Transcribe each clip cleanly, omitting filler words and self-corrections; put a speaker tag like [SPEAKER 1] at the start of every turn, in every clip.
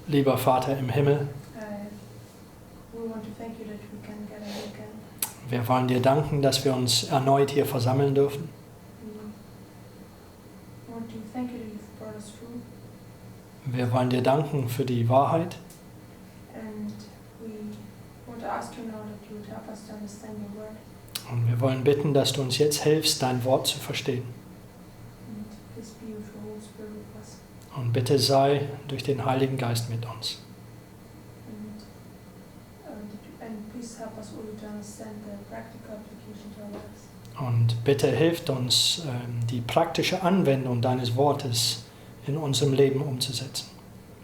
[SPEAKER 1] lieber Vater im Himmel,
[SPEAKER 2] we want to thank you that we can gather here again.
[SPEAKER 1] wir wollen dir danken, dass wir uns erneut hier versammeln dürfen.
[SPEAKER 2] We want to thank you that you've brought us through,
[SPEAKER 1] Wir wollen dir danken für die Wahrheit
[SPEAKER 2] and we want to ask you now that you would help us to understand your word,
[SPEAKER 1] und wir wollen bitten, dass du uns jetzt hilfst, dein Wort zu verstehen.
[SPEAKER 2] and please be with the Holy Spirit with us,
[SPEAKER 1] Und bitte sei durch den Heiligen Geist mit uns.
[SPEAKER 2] and please help us all to understand the practical application to our lives.
[SPEAKER 1] Und bitte hilft uns, die praktische Anwendung deines Wortes in unserem Leben umzusetzen.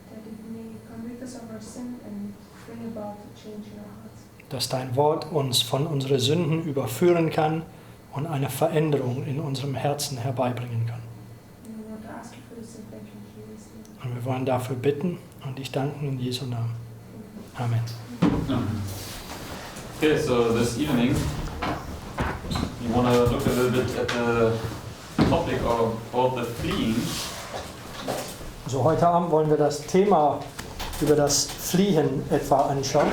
[SPEAKER 2] That it may convict us of our sin and bring about a change in our hearts.
[SPEAKER 1] Dass dein Wort uns von unseren Sünden überführen kann und eine Veränderung in unserem Herzen herbeibringen kann.
[SPEAKER 2] And we want to ask you for this and thank you in Jesus' name.
[SPEAKER 1] Und wir wollen dafür bitten und dich danken in Jesu Namen. Amen.
[SPEAKER 3] Okay, so this evening we want to look a little bit at the topic of the fleeing.
[SPEAKER 1] So, heute Abend wollen wir das Thema über das Fliehen etwa anschauen.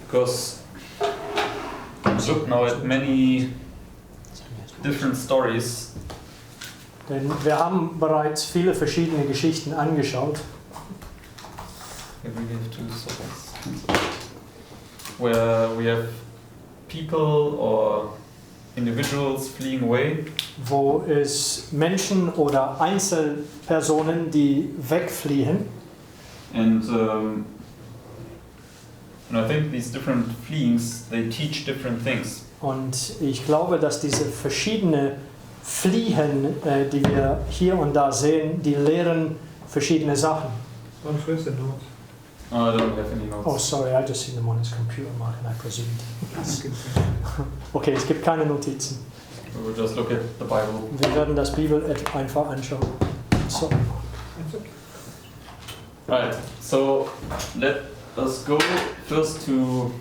[SPEAKER 3] Because we look now at many different stories
[SPEAKER 1] Denn wir haben bereits viele verschiedene Geschichten angeschaut,
[SPEAKER 3] where we have people or individuals fleeing away,
[SPEAKER 1] wo es Menschen oder Einzelpersonen, die wegfliehen.
[SPEAKER 3] and I think these different fleeings, they teach different things.
[SPEAKER 1] Und ich glaube, dass diese verschiedenen Fliehen, die wir hier und da sehen, die lehren verschiedene Sachen.
[SPEAKER 3] I don't have any notes.
[SPEAKER 1] Oh, sorry, I just seen them on his computer, Mark, and I presumed. Okay, es gibt keine Notizen.
[SPEAKER 3] We will just look at the Bible.
[SPEAKER 1] Wir werden das Bibel einfach anschauen. So.
[SPEAKER 3] Right, so let us go first to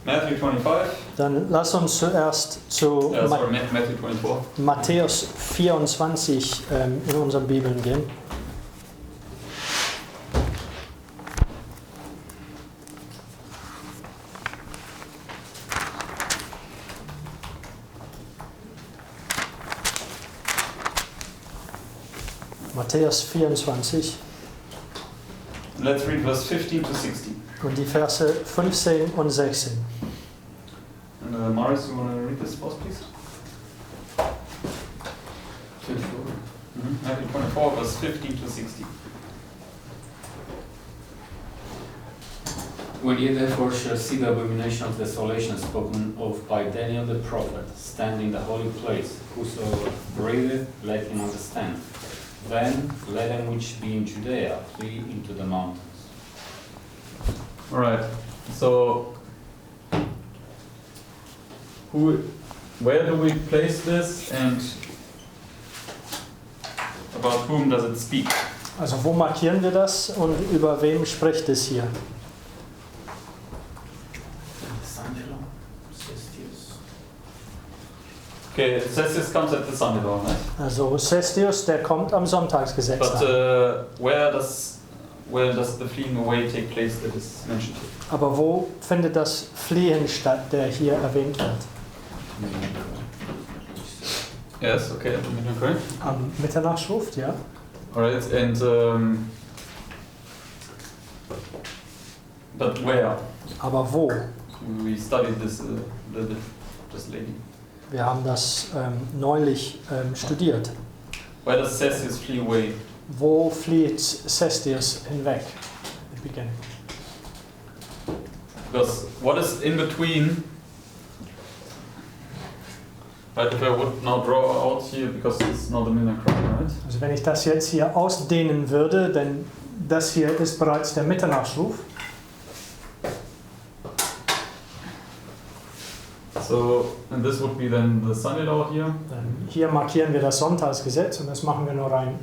[SPEAKER 3] Matthew 25.
[SPEAKER 1] Dann lass uns zuerst zu
[SPEAKER 3] Matthew 24.
[SPEAKER 1] Matthäus 24 in unseren Bibeln gehen. Matthäus 24
[SPEAKER 3] Let's read verse 15 to 16.
[SPEAKER 1] und die Verse 15 und 16.
[SPEAKER 3] And Maris, you want to read this first, please?
[SPEAKER 4] 24.
[SPEAKER 3] Matthew 24, verse 15 to 16.
[SPEAKER 4] When ye therefore shall see the abomination of desolation spoken of by Daniel the prophet, stand in the holy place, whoso readeth, let him understand. Then let them which be in Judea flee into the mountains.
[SPEAKER 3] Alright, so where do we place this and about whom does it speak?
[SPEAKER 1] Also wo markieren wir das und über wem spricht es hier?
[SPEAKER 3] Okay, it says this comes at the Sunday law, right?
[SPEAKER 1] Also Cestius, der kommt am Sonntagsgesetz
[SPEAKER 3] But
[SPEAKER 1] an.
[SPEAKER 3] where does the fleeing away take place that is mentioned here?
[SPEAKER 1] Aber wo findet das Fliehen statt, der hier erwähnt wird?
[SPEAKER 3] Yes, okay, okay.
[SPEAKER 1] Am Mitternachtsschrift, ja.
[SPEAKER 3] Alright, and but where?
[SPEAKER 1] Aber wo?
[SPEAKER 3] We studied this little bit just lately.
[SPEAKER 1] Wir haben das neulich studiert.
[SPEAKER 3] Where does Cestius flee away?
[SPEAKER 1] Wo flieht Cestius hinweg? The beginning.
[SPEAKER 3] Because what is in between? Right, if I would now draw out here, because it's not a Mitternachtsschrift, right?
[SPEAKER 1] Also wenn ich das jetzt hier ausdehnen würde, denn das hier ist bereits der Mitternachtsruf.
[SPEAKER 3] So, and this would be then the Sunday law here.
[SPEAKER 1] Hier markieren wir das Sonntagsgesetz und das machen wir nur rein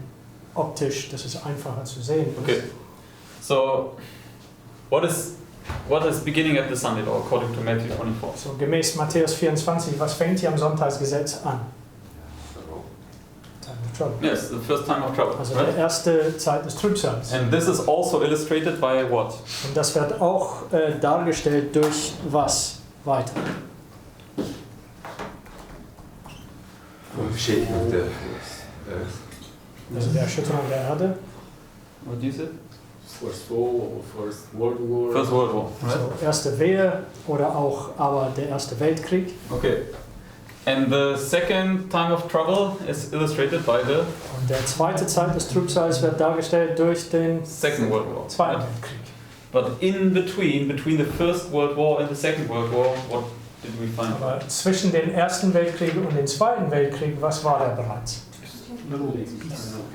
[SPEAKER 1] optisch, das ist einfacher zu sehen.
[SPEAKER 3] Okay. So, what is beginning at the Sunday law according to Matthew 24?
[SPEAKER 1] So gemäß Matthäus 24, was fängt hier am Sonntagsgesetz an? trouble.
[SPEAKER 3] Yes, the first time of trouble.
[SPEAKER 1] Also
[SPEAKER 3] Right?
[SPEAKER 1] die erste Zeit des Trübsals.
[SPEAKER 3] And this is also illustrated by what?
[SPEAKER 1] Und das wird auch dargestellt durch was weiter.
[SPEAKER 5] Shaking of the earth.
[SPEAKER 1] Also die Erschütterung der Erde.
[SPEAKER 3] What do you say?
[SPEAKER 4] First World War.
[SPEAKER 3] First World War. Right?
[SPEAKER 1] So erste Wehe oder auch aber der Erste Weltkrieg.
[SPEAKER 3] Okay. And the second time of trouble is illustrated by the
[SPEAKER 1] Und der zweite Zeit des Trübsals wird dargestellt durch den
[SPEAKER 3] Second World War.
[SPEAKER 1] Zweiten
[SPEAKER 3] Right?
[SPEAKER 1] Weltkrieg.
[SPEAKER 3] But in between the First World War and the Second World War, what did we find?
[SPEAKER 1] Aber zwischen dem Ersten Weltkrieg und dem Zweiten Weltkrieg, was war da bereits?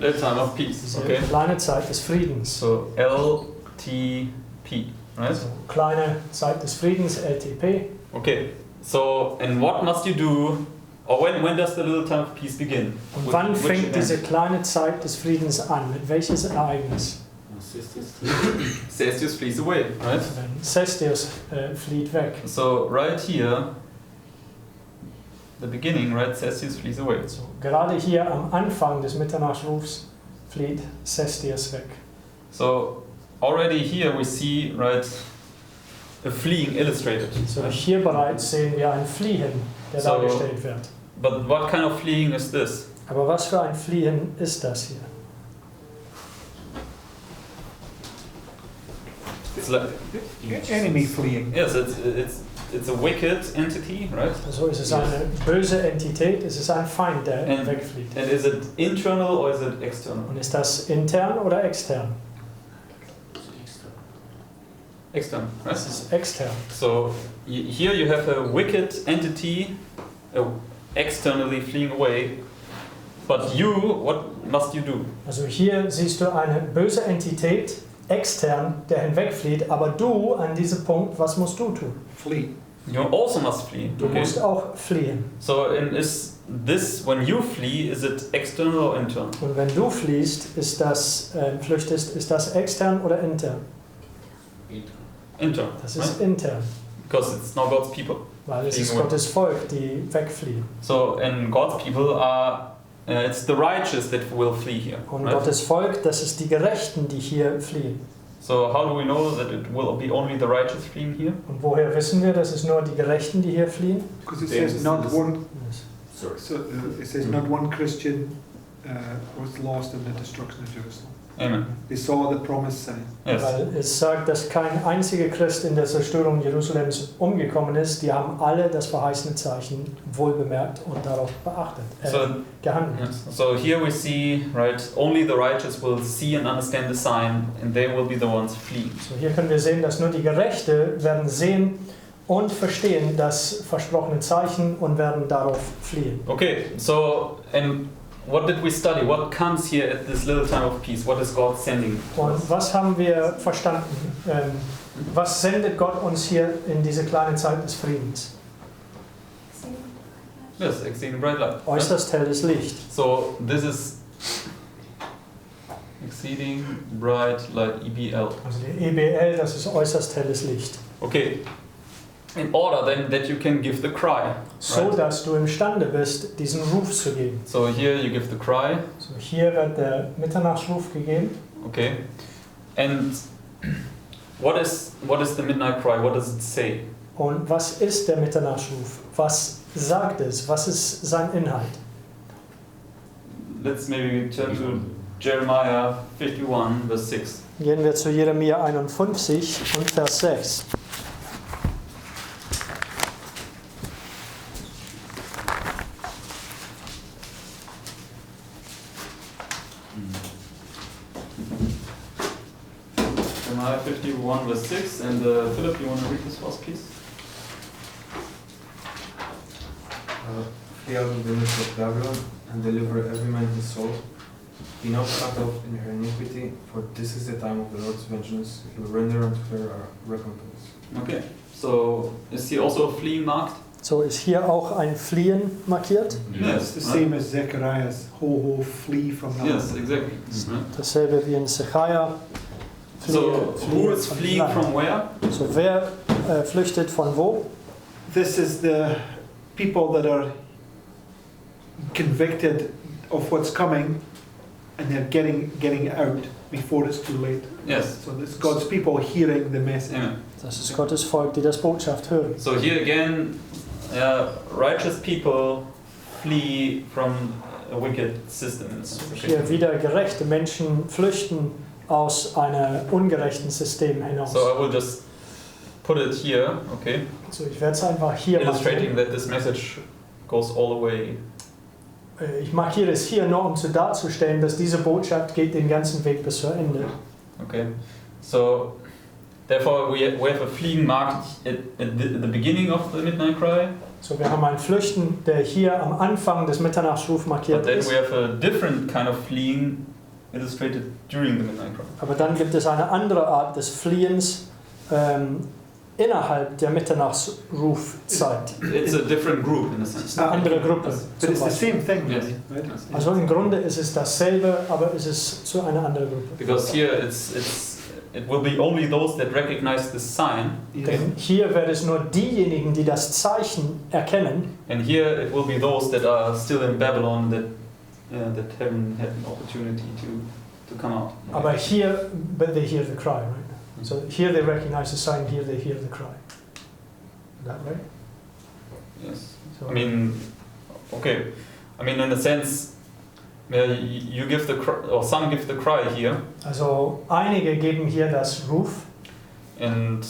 [SPEAKER 3] The time of peace.
[SPEAKER 1] Diese
[SPEAKER 3] Okay.
[SPEAKER 1] kleine Zeit des Friedens.
[SPEAKER 3] So LTP, right?
[SPEAKER 1] Also kleine Zeit des Friedens, LTP.
[SPEAKER 3] Okay. So and what must you do, or when does the little time of peace begin?
[SPEAKER 1] Und
[SPEAKER 3] With
[SPEAKER 1] wann
[SPEAKER 3] which
[SPEAKER 1] fängt
[SPEAKER 3] event?
[SPEAKER 1] diese kleine Zeit des Friedens an? Mit welches Ereignis?
[SPEAKER 3] Cestius flees away, right?
[SPEAKER 1] Wenn Cestius flieht weg.
[SPEAKER 3] So right here, the beginning, right? Cestius flees away.
[SPEAKER 1] So, gerade hier am Anfang des Mitternachtsrufs flieht Cestius weg.
[SPEAKER 3] So already here we see, right, a fleeing illustrated.
[SPEAKER 1] So, hier bereits sehen wir ein Fliehen, der
[SPEAKER 3] So-
[SPEAKER 1] dargestellt wird.
[SPEAKER 3] But what kind of fleeing is this?
[SPEAKER 1] Aber was für ein Fliehen ist das hier?
[SPEAKER 3] It's like
[SPEAKER 6] Enemy fleeing.
[SPEAKER 3] yes, it's a wicked entity, right?
[SPEAKER 1] Also ist es eine böse Entität, es ist ein Feind, der
[SPEAKER 3] And-
[SPEAKER 1] wegfliegt.
[SPEAKER 3] And is it internal or is it external?
[SPEAKER 1] Und ist das intern oder extern?
[SPEAKER 3] External, right?
[SPEAKER 1] Es ist extern.
[SPEAKER 3] So here you have a wicked entity externally fleeing away, but you, what must you do?
[SPEAKER 1] Also hier siehst du eine böse Entität extern, der hinwegflieht, aber du an diesem Punkt, was musst du tun?
[SPEAKER 6] Flee.
[SPEAKER 3] You also must flee.
[SPEAKER 1] Du
[SPEAKER 3] Okay.
[SPEAKER 1] musst auch fliehen.
[SPEAKER 3] So and is this when you flee? Is it external or internal?
[SPEAKER 1] Und wenn du fliehst, flüchtest, ist das extern oder intern?
[SPEAKER 3] Internal.
[SPEAKER 1] Das
[SPEAKER 3] right?
[SPEAKER 1] ist intern,
[SPEAKER 3] Because it's now God's people.
[SPEAKER 1] weil es ist
[SPEAKER 3] Fliegen.
[SPEAKER 1] Gottes Volk, die wegfliehen.
[SPEAKER 3] So and God's people are it's the righteous that will flee here.
[SPEAKER 1] Und
[SPEAKER 3] Right?
[SPEAKER 1] Gottes Volk, das ist die Gerechten, die hier fliehen.
[SPEAKER 3] So how do we know that it will be only the righteous fleeing here?
[SPEAKER 1] Und woher wissen wir, dass es nur die Gerechten, die hier fliehen?
[SPEAKER 6] Because it says not one.
[SPEAKER 5] Sorry.
[SPEAKER 6] So it says not one Christian was lost in the destruction of Jerusalem.
[SPEAKER 3] Amen.
[SPEAKER 6] They saw the promised sign.
[SPEAKER 3] Yes.
[SPEAKER 1] Weil es sagt, dass kein einziger Christ in der Zerstörung Jerusalems umgekommen ist. Die haben alle das verheißene Zeichen wohl bemerkt und darauf
[SPEAKER 3] So
[SPEAKER 1] gehandelt.
[SPEAKER 3] yes. So here we see, right, only the righteous will see and understand the sign, and they will be the ones fleeing.
[SPEAKER 1] So hier können wir sehen, dass nur die Gerechte werden sehen und verstehen das versprochene Zeichen und werden darauf fliehen.
[SPEAKER 3] Okay, so and what did we study? What comes here at this little time of peace? What is God sending?
[SPEAKER 1] Und was haben wir verstanden? Was sendet Gott uns hier in diese kleine Zeit des Friedens?
[SPEAKER 3] Yes, exceeding bright light. right?
[SPEAKER 1] Äußerst helles Licht.
[SPEAKER 3] So this is exceeding bright light, EBL.
[SPEAKER 1] Also die EBL, das ist äußerst helles Licht.
[SPEAKER 3] Okay. In order then that you can give the cry.
[SPEAKER 1] So
[SPEAKER 3] Right.
[SPEAKER 1] dass du imstande bist, diesen Ruf zu geben.
[SPEAKER 3] So here you give the cry.
[SPEAKER 1] So hier wird der Mitternachtsruf gegeben.
[SPEAKER 3] Okay. And what is the midnight cry? What does it say?
[SPEAKER 1] Und was ist der Mitternachtsruf? Was sagt es? Was ist sein Inhalt?
[SPEAKER 3] Let's maybe turn to Jeremiah 51, verse 6.
[SPEAKER 1] Gehen wir zu Jeremia 51 und Vers 6.
[SPEAKER 3] Jeremiah 51, verse 6. And Philip, you want to read this for us, please?
[SPEAKER 5] Flee out of the midst of Babylon and deliver every man his soul. Be not cut off in her iniquity, for this is the time of the Lord's vengeance. He will render unto her a recompense.
[SPEAKER 3] Okay. So is he also fleeing marked?
[SPEAKER 1] So ist hier auch ein Fliehen markiert.
[SPEAKER 6] It's the same as Zechariah's ho flee from now.
[SPEAKER 3] Yes, exactly.
[SPEAKER 1] Dasselbe wie in Zechariah.
[SPEAKER 3] So who is
[SPEAKER 1] von
[SPEAKER 3] fleeing
[SPEAKER 1] Land.
[SPEAKER 3] from where?
[SPEAKER 1] So wer flüchtet von wo?
[SPEAKER 6] This is the people that are convicted of what's coming, and they're getting out before it's too late.
[SPEAKER 3] Yes.
[SPEAKER 6] So it's God's people hearing the message.
[SPEAKER 3] Amen.
[SPEAKER 1] Das ist Gottes Volk, die das Botschaft hören.
[SPEAKER 3] So here again, righteous people flee from a wicked system.
[SPEAKER 1] Hier wieder gerechte Menschen flüchten aus einem ungerechten System hinaus.
[SPEAKER 3] So I will just put it here, okay,
[SPEAKER 1] So, ich werde es einfach hier
[SPEAKER 3] illustrating
[SPEAKER 1] markieren.
[SPEAKER 3] that this message goes all the way.
[SPEAKER 1] Ich markiere es hier nur, um darzustellen, dass diese Botschaft geht den ganzen Weg bis zu Ende.
[SPEAKER 3] Okay, so therefore we have a fleeing marked at the beginning of the midnight cry,
[SPEAKER 1] So, wir haben einen Flüchten, der hier am Anfang des Mitternachtsrufs
[SPEAKER 3] but
[SPEAKER 1] markiert
[SPEAKER 3] then
[SPEAKER 1] ist.
[SPEAKER 3] we have a different kind of fleeing illustrated during the midnight cry.
[SPEAKER 1] Aber dann gibt es eine andere Art des Fliehens innerhalb der Mitternachtsrufzeit.
[SPEAKER 3] It's a different group in a sense.
[SPEAKER 1] Eine andere Gruppe.
[SPEAKER 6] But
[SPEAKER 1] zum
[SPEAKER 6] it's the
[SPEAKER 1] Beispiel.
[SPEAKER 6] same thing,
[SPEAKER 3] Yes.
[SPEAKER 6] really, right?
[SPEAKER 3] Yes.
[SPEAKER 1] Also im Grunde ist es dasselbe, aber es ist zu einer anderen Gruppe.
[SPEAKER 3] Because here it will be only those that recognize the sign,
[SPEAKER 6] Yes.
[SPEAKER 1] Denn hier wird es nur diejenigen, die das Zeichen erkennen,
[SPEAKER 3] and here it will be those that are still in Babylon that haven't had an opportunity to come out.
[SPEAKER 1] aber hier, but they hear the cry, right? So here they recognize the sign, here they hear the cry. Is that right?
[SPEAKER 3] Yes.
[SPEAKER 1] So,
[SPEAKER 3] I mean, okay. I mean, in a sense, you give the cry, or some give the cry here,
[SPEAKER 1] also einige geben hier das Ruf,
[SPEAKER 3] and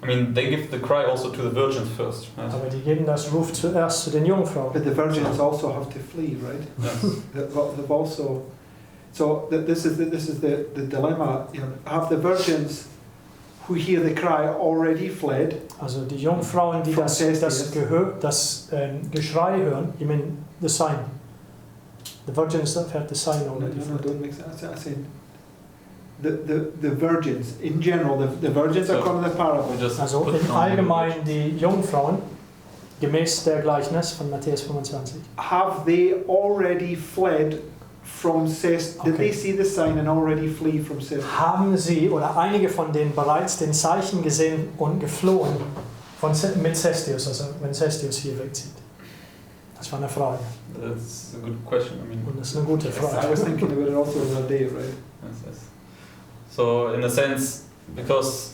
[SPEAKER 3] I mean they give the cry also to the virgins first, right?
[SPEAKER 1] aber die geben das Ruf zuerst zu den Jungfrauen.
[SPEAKER 6] But the virgins also have to flee, right?
[SPEAKER 3] Yes.
[SPEAKER 6] They've also. So this is the dilemma. You know, have the virgins who hear the cry already fled?
[SPEAKER 1] Also die Jungfrauen, die das Geschrei hören, you mean the sign. The virgins that heard the sign
[SPEAKER 6] No,
[SPEAKER 1] already.
[SPEAKER 6] don't make sense. I said the virgins in general. The virgins
[SPEAKER 3] So,
[SPEAKER 6] according to the parable.
[SPEAKER 3] We just
[SPEAKER 1] Also
[SPEAKER 3] put
[SPEAKER 1] im
[SPEAKER 3] on-
[SPEAKER 1] Allgemeinen die Jungfrauen, gemäß der Gleichnis von Matthäus 25.
[SPEAKER 6] Have they already fled from Cest? Did
[SPEAKER 1] Okay.
[SPEAKER 6] they see the sign and already flee from Cest?
[SPEAKER 1] Haben sie oder einige von denen bereits den Zeichen gesehen und geflohen mit Cestius, also wenn Cestius hier wegzieht? Das war eine Frage
[SPEAKER 3] That's a good question. I mean,
[SPEAKER 1] und das ist eine gute
[SPEAKER 6] I was
[SPEAKER 1] Frage.
[SPEAKER 6] thinking about it also the other day, right?
[SPEAKER 3] yes, yes. So in a sense, because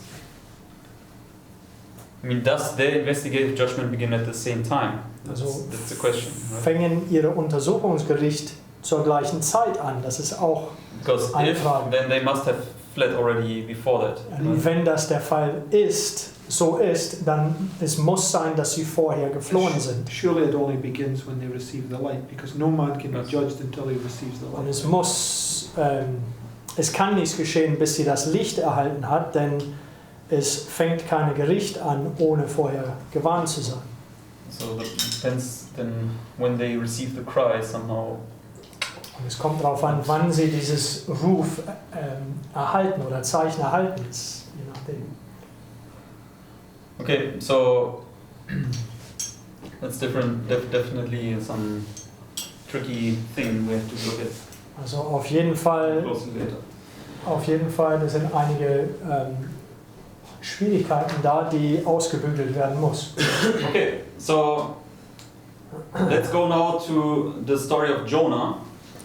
[SPEAKER 3] I mean, does their investigative judgment begin at the same time? That's the question, right?
[SPEAKER 1] Fängen ihre Untersuchungsgericht zur gleichen Zeit an? Das ist auch,
[SPEAKER 3] Because
[SPEAKER 1] Eine
[SPEAKER 3] if,
[SPEAKER 1] Frage.
[SPEAKER 3] then they must have fled already before that. right?
[SPEAKER 1] wenn das der Fall ist, so ist, dann es muss sein, dass sie vorher geflohen sind.
[SPEAKER 6] Surely it only begins when they receive the light, because no man can be
[SPEAKER 3] Yes.
[SPEAKER 6] judged until he receives the
[SPEAKER 1] Und
[SPEAKER 6] light.
[SPEAKER 1] es kann nichts geschehen, bis sie das Licht erhalten hat, denn es fängt kein Gericht an, ohne vorher gewarnt zu sein.
[SPEAKER 3] So that depends then when they receive the cry somehow.
[SPEAKER 1] Und es kommt darauf an, wann sie dieses Ruf erhalten oder Zeichen erhalten, je nachdem.
[SPEAKER 3] Okay, so that's different. Definitely some tricky thing we have to look at
[SPEAKER 1] Also auf jeden Fall,
[SPEAKER 3] closely later.
[SPEAKER 1] da sind einige Schwierigkeiten da, die ausgebügelt werden muss.
[SPEAKER 3] Okay, so let's go now to the story of Jonah.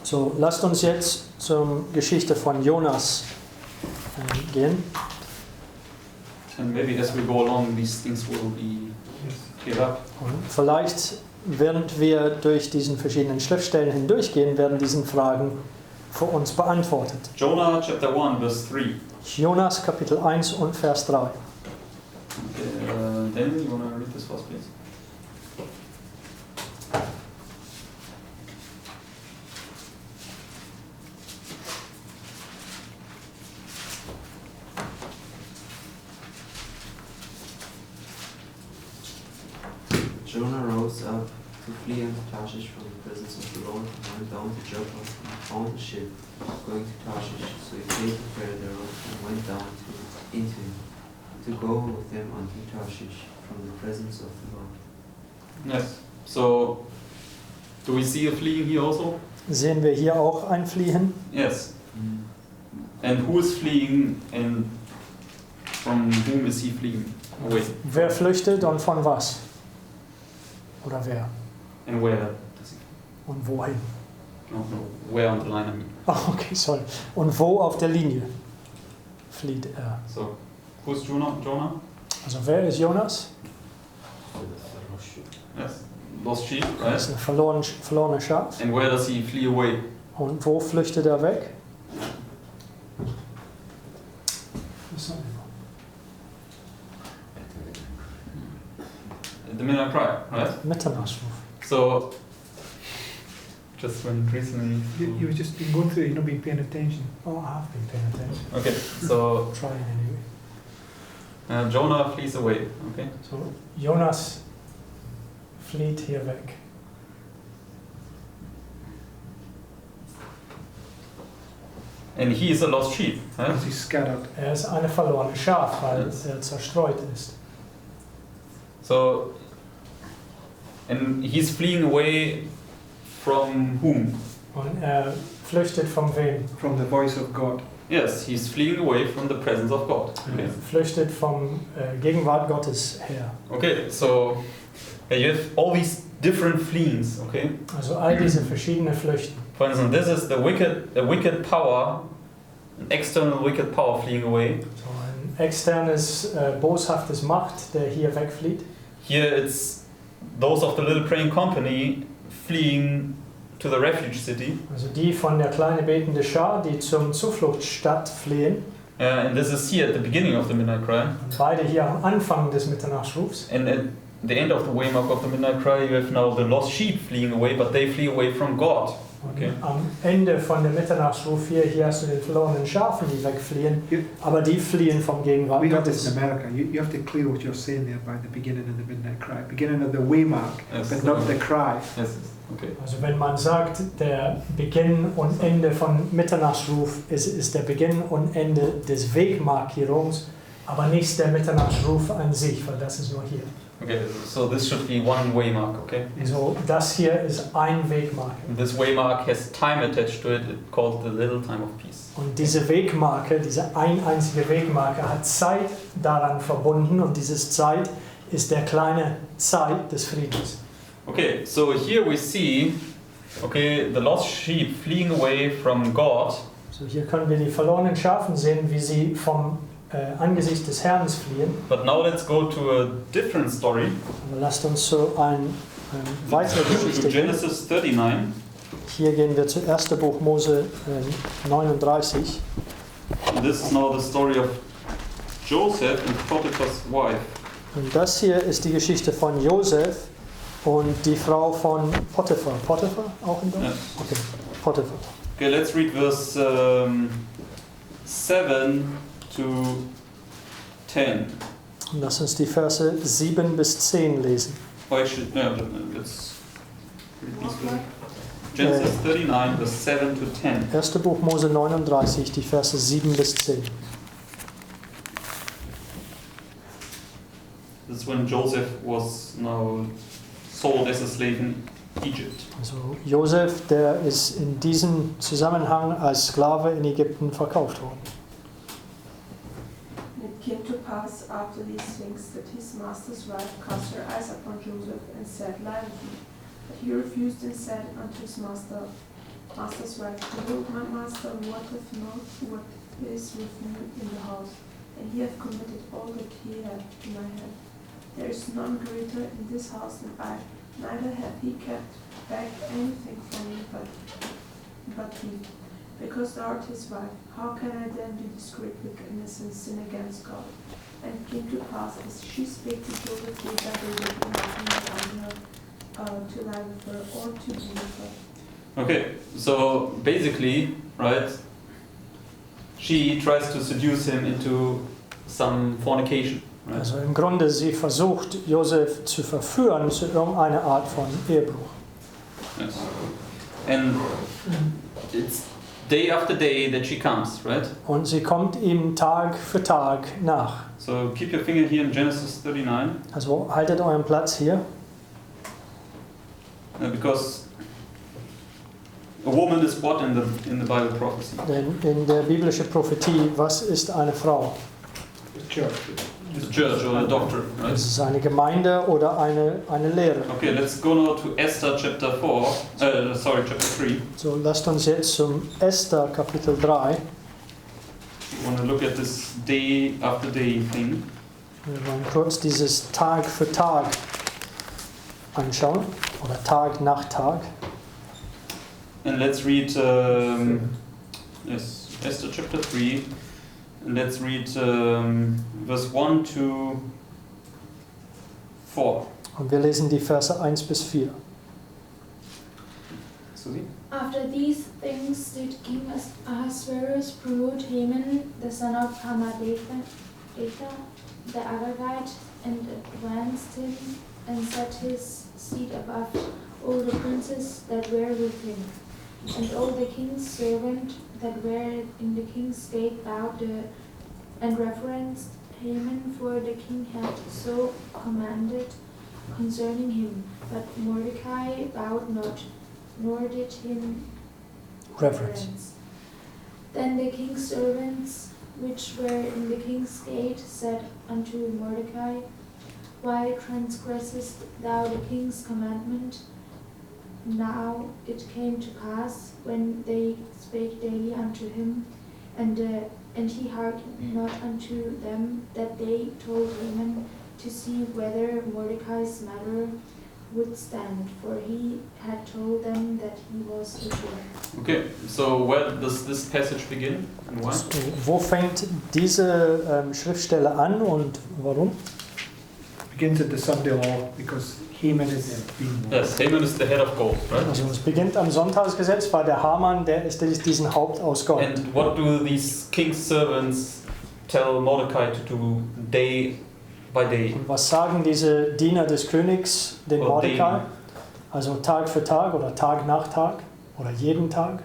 [SPEAKER 1] So, lasst uns jetzt zur Geschichte von Jonas gehen.
[SPEAKER 3] And maybe as we go along, these things will be cleared up.
[SPEAKER 1] Und vielleicht, während wir durch diesen verschiedenen Schriftstellen hindurchgehen, werden diese Fragen für uns beantwortet.
[SPEAKER 3] Jonah chapter 1, verse 3.
[SPEAKER 1] Jonas Kapitel 1 und Vers 3.
[SPEAKER 3] Okay, Daniel, you want to read this for us, please?
[SPEAKER 7] Jonah rose up to flee unto Tarshish from the presence of the Lord, and went down to Joppa, and found a ship going to Tarshish. So he paid the fare thereof, and went down into him, to go with them unto Tarshish from the presence of the Lord.
[SPEAKER 3] Yes. So, do we see a fleeing here also?
[SPEAKER 1] Sehen wir hier auch ein Fliehen?
[SPEAKER 3] Yes. And who is fleeing, and from whom is he fleeing away?
[SPEAKER 1] Wer flüchtet und von was? Oder wer?
[SPEAKER 3] And where does he?
[SPEAKER 1] Und wohin?
[SPEAKER 3] No, where on the line, I mean.
[SPEAKER 1] Ah, okay, sorry. Und wo auf der Linie flieht er?
[SPEAKER 3] So, who's Jonah?
[SPEAKER 1] Also wer ist Jonas?
[SPEAKER 3] Yes, lost sheep,
[SPEAKER 1] Er
[SPEAKER 3] right?
[SPEAKER 1] ist ein verlorene Schaf.
[SPEAKER 3] And where does he flee away?
[SPEAKER 1] Und wo flüchtet er weg? Was sagen
[SPEAKER 3] The midnight cry, right?
[SPEAKER 1] wir? Mitternachtsruf.
[SPEAKER 3] So, just when recently.
[SPEAKER 6] You've just been going through it, you've not been paying attention.
[SPEAKER 1] Oh, I have been paying attention.
[SPEAKER 3] Okay, so
[SPEAKER 1] Trying anyway.
[SPEAKER 3] Jonah flees away. Okay.
[SPEAKER 1] So, Jonas flieht hier weg.
[SPEAKER 3] And he is a lost sheep, right?
[SPEAKER 6] Because he's scattered.
[SPEAKER 1] Er ist eine verlorene Schaf, weil
[SPEAKER 3] Yes.
[SPEAKER 1] er zerstreut ist.
[SPEAKER 3] So, and he's fleeing away from whom?
[SPEAKER 1] Und er flüchtet von wem?
[SPEAKER 6] From the voice of God.
[SPEAKER 3] Yes, he's fleeing away from the presence of God. Okay.
[SPEAKER 1] Er flüchtet vom Gegenwart Gottes her.
[SPEAKER 3] Okay, so you have all these different fleeings. Okay.
[SPEAKER 1] Also all diese verschiedenen Flüchten.
[SPEAKER 3] For instance, this is the wicked power, an external wicked power fleeing away.
[SPEAKER 1] So ein externes, boshaftes Macht, der hier wegflieht.
[SPEAKER 3] Here it's those of the little praying company fleeing to the refuge city.
[SPEAKER 1] Also die von der kleinen betende Schar, die zum Zufluchtsstadt fliehen.
[SPEAKER 3] And this is here at the beginning of the midnight cry.
[SPEAKER 1] Und beide hier am Anfang des Mitternachtsrufs.
[SPEAKER 3] And at the end of the waymark of the midnight cry, you have now the lost sheep fleeing away, but they flee away from God.
[SPEAKER 1] Und
[SPEAKER 3] Okay.
[SPEAKER 1] am Ende von dem Mitternachtsruf hier hast du den verlorenen Schafen, die wegfliehen. Aber die fliehen vom Gegenwart
[SPEAKER 6] We have this
[SPEAKER 1] Gottes.
[SPEAKER 6] in America. You have to clear what you're saying there by the beginning of the midnight cry. Beginning of the waymark,
[SPEAKER 3] Yes.
[SPEAKER 6] but not the cry.
[SPEAKER 3] Yes. Okay.
[SPEAKER 1] Also wenn man sagt, der Beginn und Ende von Mitternachtsruf ist der Beginn und Ende des Wegmarkierungs, aber nicht der Mitternachtsruf an sich, weil das ist nur hier.
[SPEAKER 3] Okay. So this should be one waymark. Okay.
[SPEAKER 1] Also das hier ist ein Wegmarker.
[SPEAKER 3] And this waymark has time attached to it. It's called the little time of peace.
[SPEAKER 1] Und diese Wegmarke, diese einzige Wegmarke hat Zeit daran verbunden und dieses Zeit ist der kleine Zeit des Friedens.
[SPEAKER 3] Okay. So here we see, okay, the lost sheep fleeing away from God.
[SPEAKER 1] So hier können wir die verlorenen Schafen sehen, wie sie vom Angesicht des Herrn fliehen.
[SPEAKER 3] But now let's go to a different story.
[SPEAKER 1] Aber lasst uns so eine weitere
[SPEAKER 3] To
[SPEAKER 1] Geschichte gehen.
[SPEAKER 3] Genesis 39.
[SPEAKER 1] Hier gehen wir zu 1. Buch Mose 39.
[SPEAKER 3] And this is now the story of Joseph and Potiphar's wife.
[SPEAKER 1] Und das hier ist die Geschichte von Josef und die Frau von Potiphar. Potiphar auch in Deutsch?
[SPEAKER 3] Yes.
[SPEAKER 1] Okay, Potiphar.
[SPEAKER 3] Okay, let's read verse 7 to 10.
[SPEAKER 1] Und lass uns die Verse 7 bis 10 lesen.
[SPEAKER 3] Oh, actually, no, let's read these first. Genesis 39, verse 7 to 10.
[SPEAKER 1] 1. Buch Mose 39, die Verse 7 bis 10.
[SPEAKER 3] This is when Joseph was now sold as a slave in Egypt.
[SPEAKER 1] Also Josef, der ist in diesem Zusammenhang als Sklave in Ägypten verkauft worden.
[SPEAKER 2] It came to pass after these things that his master's wife cast her eyes upon Joseph and said, Lie with me. But he refused and said unto his master's wife, Behold, my master wotteth not what is with me in the house, and he hath committed all that he hath to my hand. There is none greater in this house than I, neither hath he kept back anything from me but me. Because thou art his wife, how can I then do this great wickedness and sin against God? And it came to pass, as she spake to Joseph, day by day, that he might not her to lie with her or to be with her.
[SPEAKER 3] Okay, so basically, right, she tries to seduce him into some fornication. Right?
[SPEAKER 1] Also im Grunde, sie versucht, Josef zu verführen zu irgendeiner Art von Ehebruch.
[SPEAKER 3] Yes. And it's day after day that she comes, right?
[SPEAKER 1] Und sie kommt ihm Tag für Tag nach.
[SPEAKER 3] So keep your finger here in Genesis 39,
[SPEAKER 1] Also haltet euren Platz hier.
[SPEAKER 3] because a woman is what in the Bible prophecy?
[SPEAKER 1] Denn in der biblischen Prophetie, was ist eine Frau?
[SPEAKER 6] The church.
[SPEAKER 3] a church or a doctrine, right?
[SPEAKER 1] Es ist eine Gemeinde oder eine Lehre.
[SPEAKER 3] Okay, let's go now to Esther chapter 4. Chapter 3.
[SPEAKER 1] So, lasst uns jetzt zum Esther Kapitel 3.
[SPEAKER 3] We want to look at this day after day thing.
[SPEAKER 1] Wir wollen kurz dieses Tag für Tag anschauen. Oder Tag nach Tag.
[SPEAKER 3] And let's read Esther chapter 3. And let's read verse 1 to 4.
[SPEAKER 1] Und wir lesen die Verse 1 bis 4.
[SPEAKER 3] Susi?
[SPEAKER 8] After these things did King Ahasuerus promote Haman, the son of Hammedatha, the Agagite, and advanced him, and set his seat above all the princes that were with him. And all the king's servants that were in the king's gate bowed and reverenced Haman, for the king had so commanded concerning him. But Mordecai bowed not, nor did him reverence. Then the king's servants which were in the king's gate said unto Mordecai, Why transgressest thou the king's commandment? Now it came to pass, when they spake daily unto him, and he hearkened not unto them, that they told Haman to see whether Mordecai's matter would stand, for he had told them that he was a Jew.
[SPEAKER 3] Okay, so where does this passage begin and why?
[SPEAKER 1] Wo fängt diese Schriftstelle an und warum?
[SPEAKER 6] Begins at the Sunday law because Haman is being.
[SPEAKER 3] Yes, Haman is the head of gold, right?
[SPEAKER 1] Also es beginnt am Sonntagsgesetz, weil der Haman, der ist diesen Haupt aus Gold.
[SPEAKER 3] And what do these king's servants tell Mordecai to do day by day?
[SPEAKER 1] Und was sagen diese Diener des Königs den
[SPEAKER 3] Oder
[SPEAKER 1] Mordecai? Also Tag für Tag oder Tag nach Tag oder jeden Tag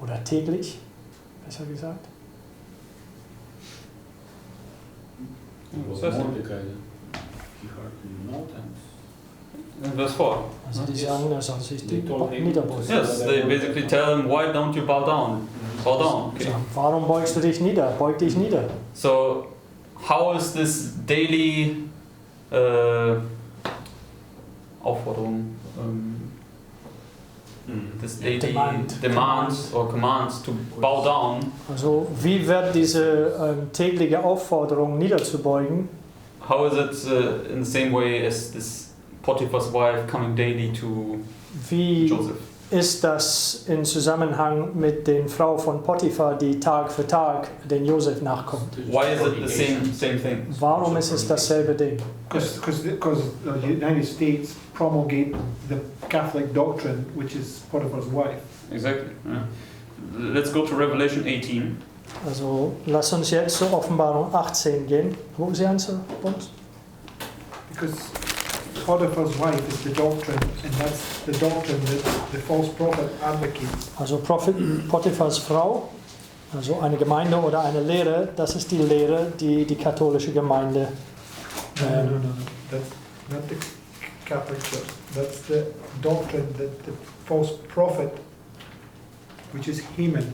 [SPEAKER 1] oder täglich, besser gesagt.
[SPEAKER 3] Was heißt das?
[SPEAKER 4] Mordecai, he heard no times.
[SPEAKER 3] In verse 4.
[SPEAKER 1] Also die sagen, er soll sich
[SPEAKER 4] They told him
[SPEAKER 1] niederbeugen.
[SPEAKER 3] Yes, they basically tell him, why don't you bow down? Bow down. Okay.
[SPEAKER 1] Sagen, warum beugst du dich nieder? Beug dich nieder.
[SPEAKER 3] So, how is this daily Aufforderung, this daily demand or command to bow down?
[SPEAKER 1] Also wie wird diese tägliche Aufforderung niederzubeugen?
[SPEAKER 3] How is it in the same way as this Potiphar's wife coming daily to
[SPEAKER 1] Wie
[SPEAKER 3] Joseph?
[SPEAKER 1] ist das in Zusammenhang mit den Frau von Potiphar, die Tag für Tag den Josef nachkommt?
[SPEAKER 3] Why is it the same thing?
[SPEAKER 1] Warum ist es dasselbe Ding?
[SPEAKER 6] Because the United States promulgate the Catholic doctrine, which is Potiphar's wife.
[SPEAKER 3] Exactly. Yeah. Let's go to Revelation 18.
[SPEAKER 1] Also lass uns jetzt zur Offenbarung 18 gehen. Wo ist sie an zu uns?
[SPEAKER 6] Because Potiphar's wife is the doctrine, and that's the doctrine that the false prophet advocates.
[SPEAKER 1] Also Potiphars Frau, also eine Gemeinde oder eine Lehre, das ist die Lehre, die die katholische Gemeinde.
[SPEAKER 6] No. That's not the Catholic Church. That's the doctrine that the false prophet, which is Haman.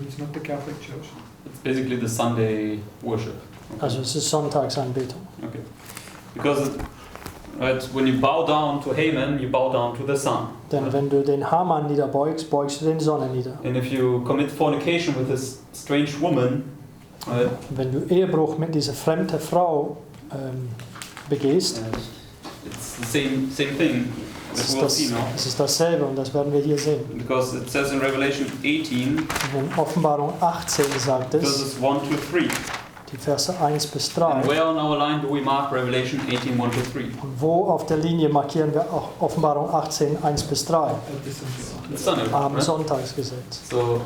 [SPEAKER 6] It's not the Catholic Church.
[SPEAKER 3] It's basically the Sunday worship.
[SPEAKER 1] Also es ist Sonntagsanbetung.
[SPEAKER 3] Okay. Because right, when you bow down to Haman, you bow down to the sun.
[SPEAKER 1] Denn wenn du den Haman niederbeugst, beugst du den Sonne nieder.
[SPEAKER 3] And if you commit fornication with this strange woman, right,
[SPEAKER 1] Wenn du Ehebruch mit dieser fremden Frau begehst,
[SPEAKER 3] it's the same thing that we'll see now.
[SPEAKER 1] es ist dasselbe und das werden wir hier sehen.
[SPEAKER 3] Because it says in Revelation 18,
[SPEAKER 1] In Offenbarung 18 sagt es,
[SPEAKER 3] verses 1 to 3.
[SPEAKER 1] die Verse 1 bis
[SPEAKER 3] And
[SPEAKER 1] 3.
[SPEAKER 3] where on our line do we mark Revelation 18, 1 to 3?
[SPEAKER 1] Und wo auf der Linie markieren wir auch Offenbarung 18, 1 bis 3?
[SPEAKER 6] At the Sunday law.
[SPEAKER 3] It's Sunday,
[SPEAKER 1] Am
[SPEAKER 3] right?
[SPEAKER 1] Sonntagsgesetz.
[SPEAKER 3] So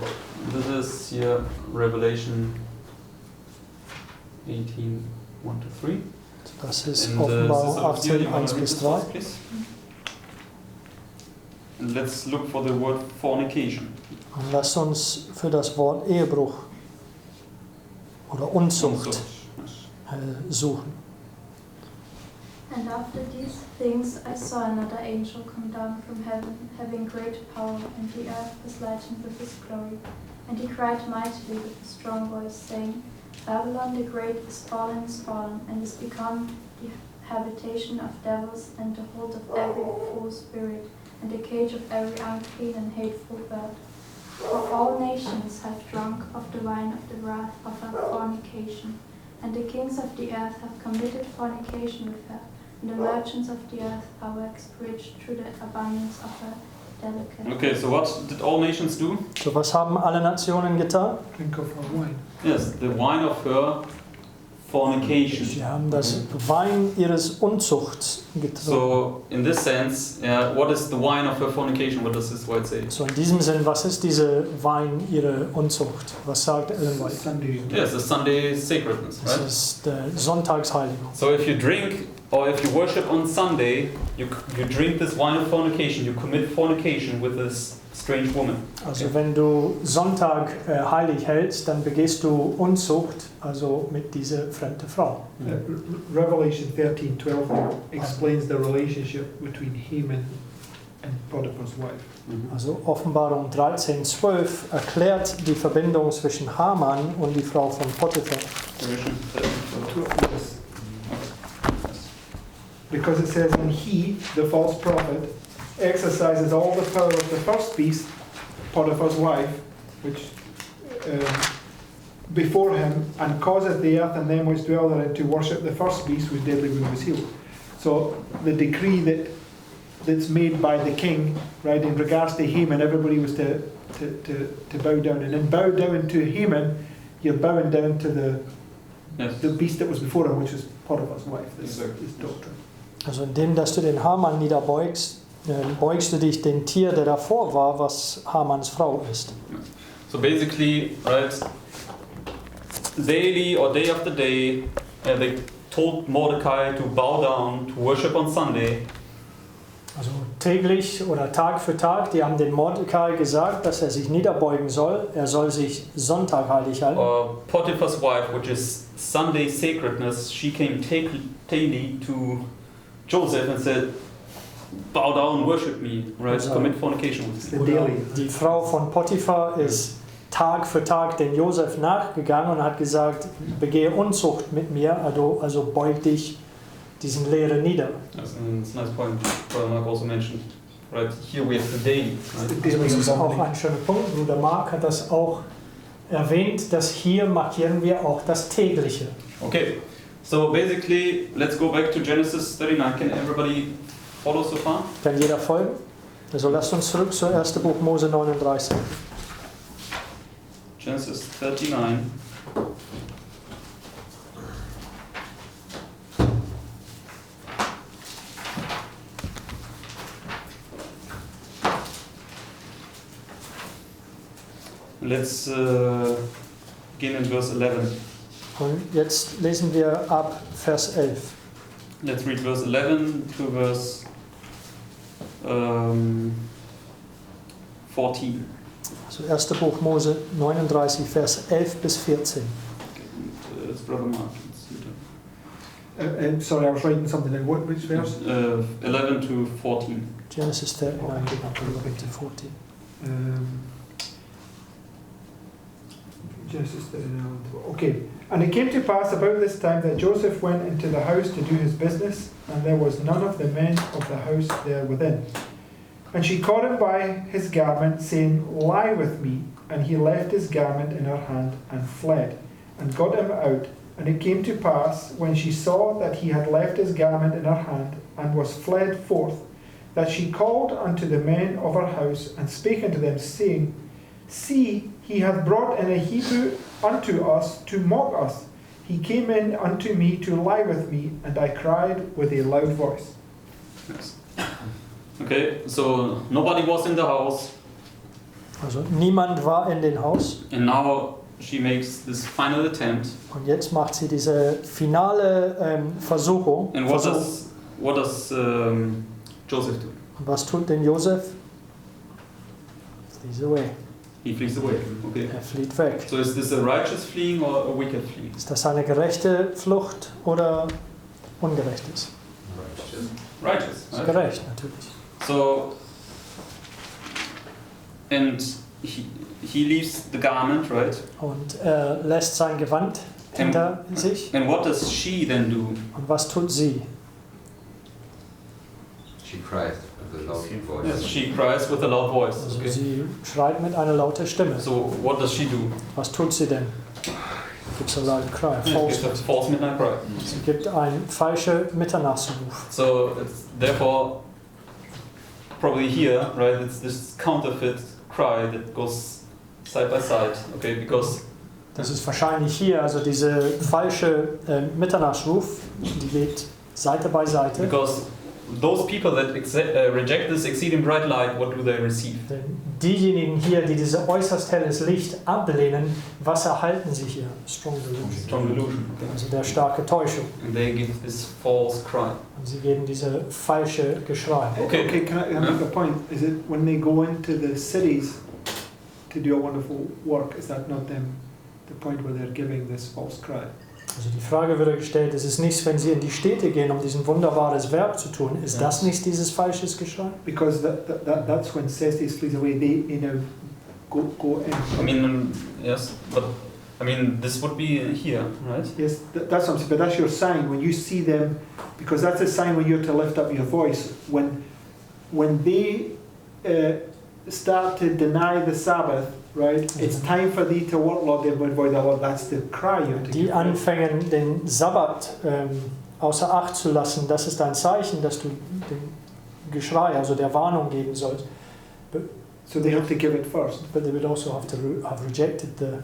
[SPEAKER 3] this is here Revelation 18, 1 to 3.
[SPEAKER 1] Das ist
[SPEAKER 3] And
[SPEAKER 1] Offenbarung
[SPEAKER 3] Sister Lucia,
[SPEAKER 1] 18,
[SPEAKER 3] you wanna
[SPEAKER 1] 1
[SPEAKER 3] read
[SPEAKER 1] bis
[SPEAKER 3] this
[SPEAKER 1] 3.
[SPEAKER 3] first, please? And let's look for the word fornication.
[SPEAKER 1] Und lasst uns für das Wort Ehebruch oder Unzucht suchen.
[SPEAKER 9] And after these things I saw another angel come down from heaven, having great power, and the earth was lightened with his glory. And he cried mightily with a strong voice, saying, Babylon the Great is fallen, and is become the habitation of devils, and the hold of every foul spirit, and the cage of every unclean and hateful bird. For all nations have drunk of the wine of the wrath of her fornication, and the kings of the earth have committed fornication with her, and the merchants of the earth are waxed rich through the abundance of her delicacies.
[SPEAKER 3] Okay, so what did all nations do?
[SPEAKER 1] So was haben alle Nationen getan?
[SPEAKER 6] Drink of her wine.
[SPEAKER 3] Yes, the wine of her fornication.
[SPEAKER 1] Sie haben das Wein ihres Unzuchts getrunken.
[SPEAKER 3] So, in this sense, what is the wine of her fornication? What does this word say?
[SPEAKER 1] So in diesem Sinn, was ist diese Wein ihre Unzucht? Was sagt Ellen White?
[SPEAKER 6] Sunday.
[SPEAKER 3] Yes, the Sunday sacredness,
[SPEAKER 1] Das
[SPEAKER 3] right?
[SPEAKER 1] ist der Sonntagsheiligung.
[SPEAKER 3] So if you drink or if you worship on Sunday, you drink this wine of fornication, you commit fornication with this strange woman.
[SPEAKER 1] Also wenn du Sonntag heilig hältst, dann begehst du Unzucht, also mit dieser fremden Frau.
[SPEAKER 6] Revelation 13:12 explains the relationship between Haman and Potiphar's wife.
[SPEAKER 1] Also Offenbarung 13,12 erklärt die Verbindung zwischen Haman und die Frau von Potiphar.
[SPEAKER 6] Yes. Because it says, and he, the false prophet, exercises all the power of the first beast, Potiphar's wife, which before him, and causeth the earth and them which dwell therein to worship the first beast whose deadly wound was healed. So the decree that's made by the king, right, in regards to Haman, everybody was to bow down, and then bow down to Haman, you're bowing down to the beast that was before him, which was Potiphar's wife. This doctrine.
[SPEAKER 1] Also indem, dass du den Haman niederbeugst, beugst du dich dem Tier, der davor war, was Hamans Frau ist.
[SPEAKER 3] So basically, right, daily or day after day, they told Mordecai to bow down, to worship on Sunday.
[SPEAKER 1] Also täglich oder Tag für Tag, die haben den Mordecai gesagt, dass er sich niederbeugen soll. Er soll sich Sonntag heilig halten.
[SPEAKER 3] Potiphar's wife, which is Sunday sacredness, she came daily to Joseph and said, bow down, worship me, right?
[SPEAKER 1] Also,
[SPEAKER 3] commit fornication with me.
[SPEAKER 1] Oder die Frau von Potiphar ist Tag für Tag den Josef nachgegangen und hat gesagt, begehe Unzucht mit mir, also beug dich diesen Lehre nieder.
[SPEAKER 3] That's a nice point Brother Mark also mentioned. Right, here we have the daily. Right?
[SPEAKER 1] Also das ist auch ein schöner Punkt. Bruder Mark hat das auch erwähnt, dass hier markieren wir auch das Tägliche.
[SPEAKER 3] Okay, so basically, let's go back to Genesis 39. Can everybody follow so far?
[SPEAKER 1] Kann jeder folgen? Also lasst uns zurück zur 1. Buch Mose 39.
[SPEAKER 3] Genesis 39. Let's begin in verse 11.
[SPEAKER 1] Und jetzt lesen wir ab Vers 11.
[SPEAKER 3] Let's read verse 11 to verse 14.
[SPEAKER 1] Also 1. Buch Mose 39, Vers 11 bis 14.
[SPEAKER 3] It's Brother Mark.
[SPEAKER 6] Sorry, I was writing something in which verse?
[SPEAKER 3] 11 to 14.
[SPEAKER 1] Genesis 39, 11 to 14.
[SPEAKER 6] Genesis 39. Okay. And it came to pass about this time that Joseph went into the house to do his business, and there was none of the men of the house there within. And she caught him by his garment, saying, Lie with me. And he left his garment in her hand and fled, and got him out. And it came to pass, when she saw that he had left his garment in her hand, and was fled forth, that she called unto the men of her house, and spake unto them, saying, See, he hath brought in a Hebrew unto us to mock us. He came in unto me to lie with me, and I cried with a loud voice.
[SPEAKER 3] Yes. Okay, so nobody was in the house.
[SPEAKER 1] Also niemand war in dem Haus.
[SPEAKER 3] And now she makes this final attempt.
[SPEAKER 1] Und jetzt macht sie diese finale Versuchung.
[SPEAKER 3] And what does Joseph do?
[SPEAKER 1] Und was tut denn Josef? Flees away.
[SPEAKER 3] He flees away. Okay.
[SPEAKER 1] Er flieht weg.
[SPEAKER 3] So is this a righteous fleeing or a wicked fleeing?
[SPEAKER 1] Ist das eine gerechte Flucht oder ungerechtes?
[SPEAKER 3] Righteous.
[SPEAKER 1] Ist
[SPEAKER 3] Right?
[SPEAKER 1] gerecht, natürlich.
[SPEAKER 3] So, and he leaves the garment, right?
[SPEAKER 1] Und er lässt sein Gewand hinter sich.
[SPEAKER 3] And what does she then do?
[SPEAKER 1] Und was tut sie?
[SPEAKER 10] She cried with a loud voice.
[SPEAKER 3] Yes, she cries with a loud voice.
[SPEAKER 1] Also
[SPEAKER 3] Okay.
[SPEAKER 1] sie schreit mit einer lauten Stimme.
[SPEAKER 3] So what does she do?
[SPEAKER 1] Was tut sie denn? Gives a loud cry,
[SPEAKER 3] It's
[SPEAKER 1] false.
[SPEAKER 3] a false midnight cry.
[SPEAKER 1] Sie gibt einen falschen Mitternachtsruf.
[SPEAKER 3] So it's therefore probably here, right? It's this counterfeit cry that goes side by side, okay? Because
[SPEAKER 1] Das ist wahrscheinlich hier, also diese falsche Mitternachtsruf, die geht Seite bei Seite.
[SPEAKER 3] because those people that reject this exceeding bright light, what do they receive?
[SPEAKER 1] Denn diejenigen hier, die dieses äußerst helles Licht ablehnen, was erhalten sie hier? Strong delusion.
[SPEAKER 3] Strong delusion. Okay?
[SPEAKER 1] Also der starke Täuschung.
[SPEAKER 3] And they give this false cry.
[SPEAKER 1] Und sie geben diese falsche Geschrei.
[SPEAKER 3] Okay.
[SPEAKER 6] Okay, can I make a point? Is it when they go into the cities to do a wonderful work, is that not them, the point where they're giving this false cry?
[SPEAKER 1] Also die Frage wird gestellt, es ist nichts, wenn sie in die Städte gehen, um diesen wunderbares Werk zu tun. Ist das nicht dieses falsches Geschrei?
[SPEAKER 6] Because that's when Cestes flees away, they go in.
[SPEAKER 3] I mean, yes, but I mean, this would be here, right?
[SPEAKER 6] Yes, that's what I'm saying, but that's your sign when you see them, because that's a sign when you're to lift up your voice. When they start to deny the Sabbath, right? It's time for thee to work, Lord, avoid the Lord. That's the cry you're to
[SPEAKER 1] Die
[SPEAKER 6] give.
[SPEAKER 1] anfangen, den Sabbat außer Acht zu lassen, das ist ein Zeichen, dass du den Geschrei, also der Warnung geben sollst.
[SPEAKER 6] So they have to give it first.
[SPEAKER 1] But they would also have to have rejected the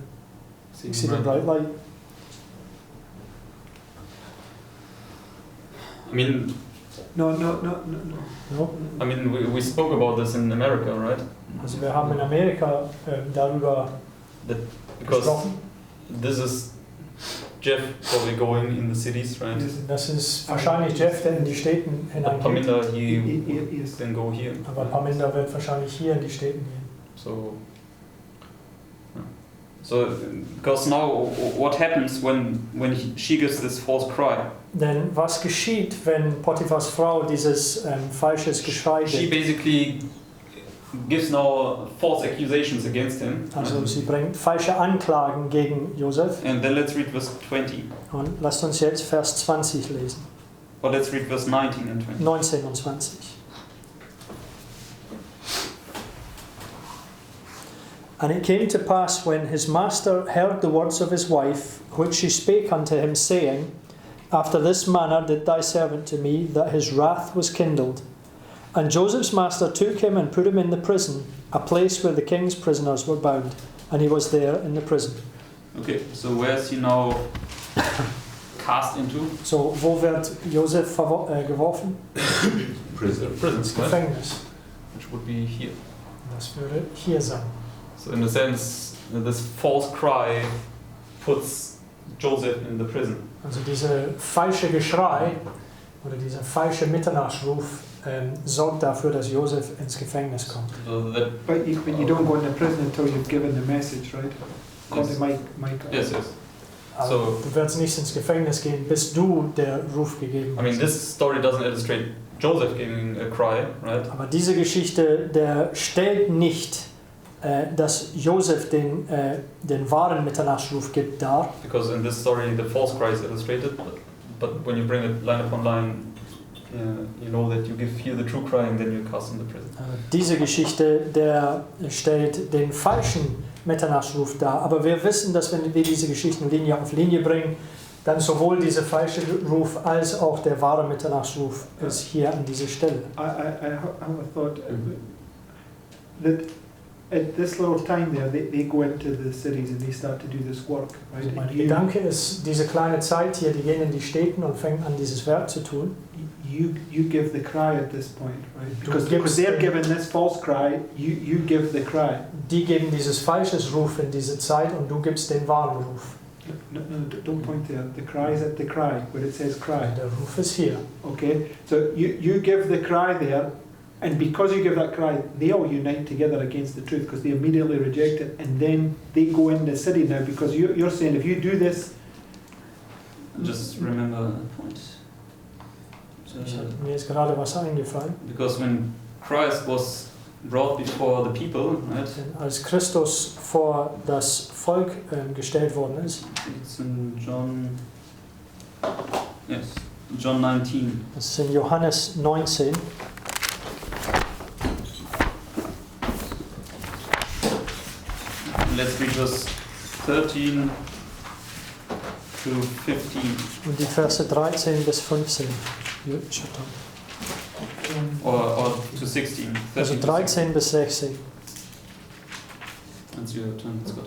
[SPEAKER 1] exceeding bright light.
[SPEAKER 3] I mean,
[SPEAKER 6] No.
[SPEAKER 1] No?
[SPEAKER 3] I mean, we spoke about this in America, right?
[SPEAKER 1] Also wir haben in Amerika darüber
[SPEAKER 3] Because
[SPEAKER 1] gesprochen.
[SPEAKER 3] this is Jeff probably going in the cities, right?
[SPEAKER 1] Das ist wahrscheinlich Jeff, der in die Städten
[SPEAKER 3] But
[SPEAKER 1] hineingeht.
[SPEAKER 3] Paminda, he
[SPEAKER 6] Yes.
[SPEAKER 3] then go here.
[SPEAKER 1] Aber Paminda wird wahrscheinlich hier in die Städten gehen.
[SPEAKER 3] So, yeah. So, because now what happens when she gives this false cry?
[SPEAKER 1] Denn was geschieht, wenn Potiphars Frau dieses falsches Geschrei
[SPEAKER 3] She
[SPEAKER 1] gibt?
[SPEAKER 3] basically gives now false accusations against him.
[SPEAKER 1] Also sie bringt falsche Anklagen gegen Josef.
[SPEAKER 3] And then let's read verse 20.
[SPEAKER 1] Und lasst uns jetzt Vers 20 lesen.
[SPEAKER 3] Or let's read verse 19 and 20.
[SPEAKER 1] 19 und 20. And it came to pass when his master heard the words of his wife, which she spake unto him, saying, After this manner did thy servant to me, that his wrath was kindled. And Joseph's master took him and put him in the prison, a place where the king's prisoners were bound. And he was there in the prison.
[SPEAKER 3] Okay, so where is he now cast into?
[SPEAKER 1] So, wo wird Josef geworfen?
[SPEAKER 10] Prison.
[SPEAKER 3] Prison, right?
[SPEAKER 1] Gefängnis.
[SPEAKER 3] Which would be here.
[SPEAKER 1] Das würde hier sein.
[SPEAKER 3] So in a sense, this false cry puts Joseph in the prison.
[SPEAKER 1] Also diese falsche Geschrei oder dieser falsche Mitternachtsruf sorgt dafür, dass Josef ins Gefängnis kommt.
[SPEAKER 3] So that,
[SPEAKER 6] But you don't go into prison until you've given the message, right? According to Mike.
[SPEAKER 3] yes.
[SPEAKER 1] Aber
[SPEAKER 3] So-
[SPEAKER 1] du wirst nicht ins Gefängnis gehen, bis du der Ruf gegeben
[SPEAKER 3] I mean,
[SPEAKER 1] hast.
[SPEAKER 3] this story doesn't illustrate Joseph giving a cry, right?
[SPEAKER 1] Aber diese Geschichte, der stellt nicht, dass Josef den wahren Mitternachtsruf gibt, dar.
[SPEAKER 3] Because in this story, the false cry is illustrated, but when you bring it line upon line, you know that you give here the true cry and then you're cast in the prison.
[SPEAKER 1] Diese Geschichte, der stellt den falschen Mitternachtsruf dar. Aber wir wissen, dass wenn wir diese Geschichten Linie auf Linie bringen, dann sowohl dieser falsche Ruf als auch der wahre Mitternachtsruf ist hier an dieser Stelle.
[SPEAKER 6] I have a thought that at this little time there, they go into the cities and they start to do this work, right?
[SPEAKER 1] Also mein
[SPEAKER 6] And you,
[SPEAKER 1] Gedanke ist, diese kleine Zeit hier, die gehen in die Städten und fangen an, dieses Werk zu tun.
[SPEAKER 6] you give the cry at this point, right?
[SPEAKER 1] Du
[SPEAKER 6] Because
[SPEAKER 1] gibst
[SPEAKER 6] they're
[SPEAKER 1] den-
[SPEAKER 6] giving this false cry, you give the cry.
[SPEAKER 1] Die geben dieses falsches Ruf in diese Zeit und du gibst den wahren Ruf.
[SPEAKER 6] No, don't point there. The cry is at the cry, where it says cry.
[SPEAKER 1] Der Ruf ist hier.
[SPEAKER 6] Okay, so you give the cry there, and because you give that cry, they all unite together against the truth because they immediately reject it, and then they go in the city now because you're saying if you do this,
[SPEAKER 3] Just remember a point.
[SPEAKER 1] Mir ist gerade was eingefallen.
[SPEAKER 3] Because when Christ was brought before the people, right?
[SPEAKER 1] Denn als Christus vor das Volk gestellt worden ist,
[SPEAKER 3] It's in John 19.
[SPEAKER 1] das ist in Johannes 19,
[SPEAKER 3] Let's read verse 13 to 15.
[SPEAKER 1] und die Verse 13 bis 15.
[SPEAKER 3] Or to 16.
[SPEAKER 1] Also
[SPEAKER 3] 13 to
[SPEAKER 1] 13 bis 16.
[SPEAKER 3] 16. That's your turn, Scott.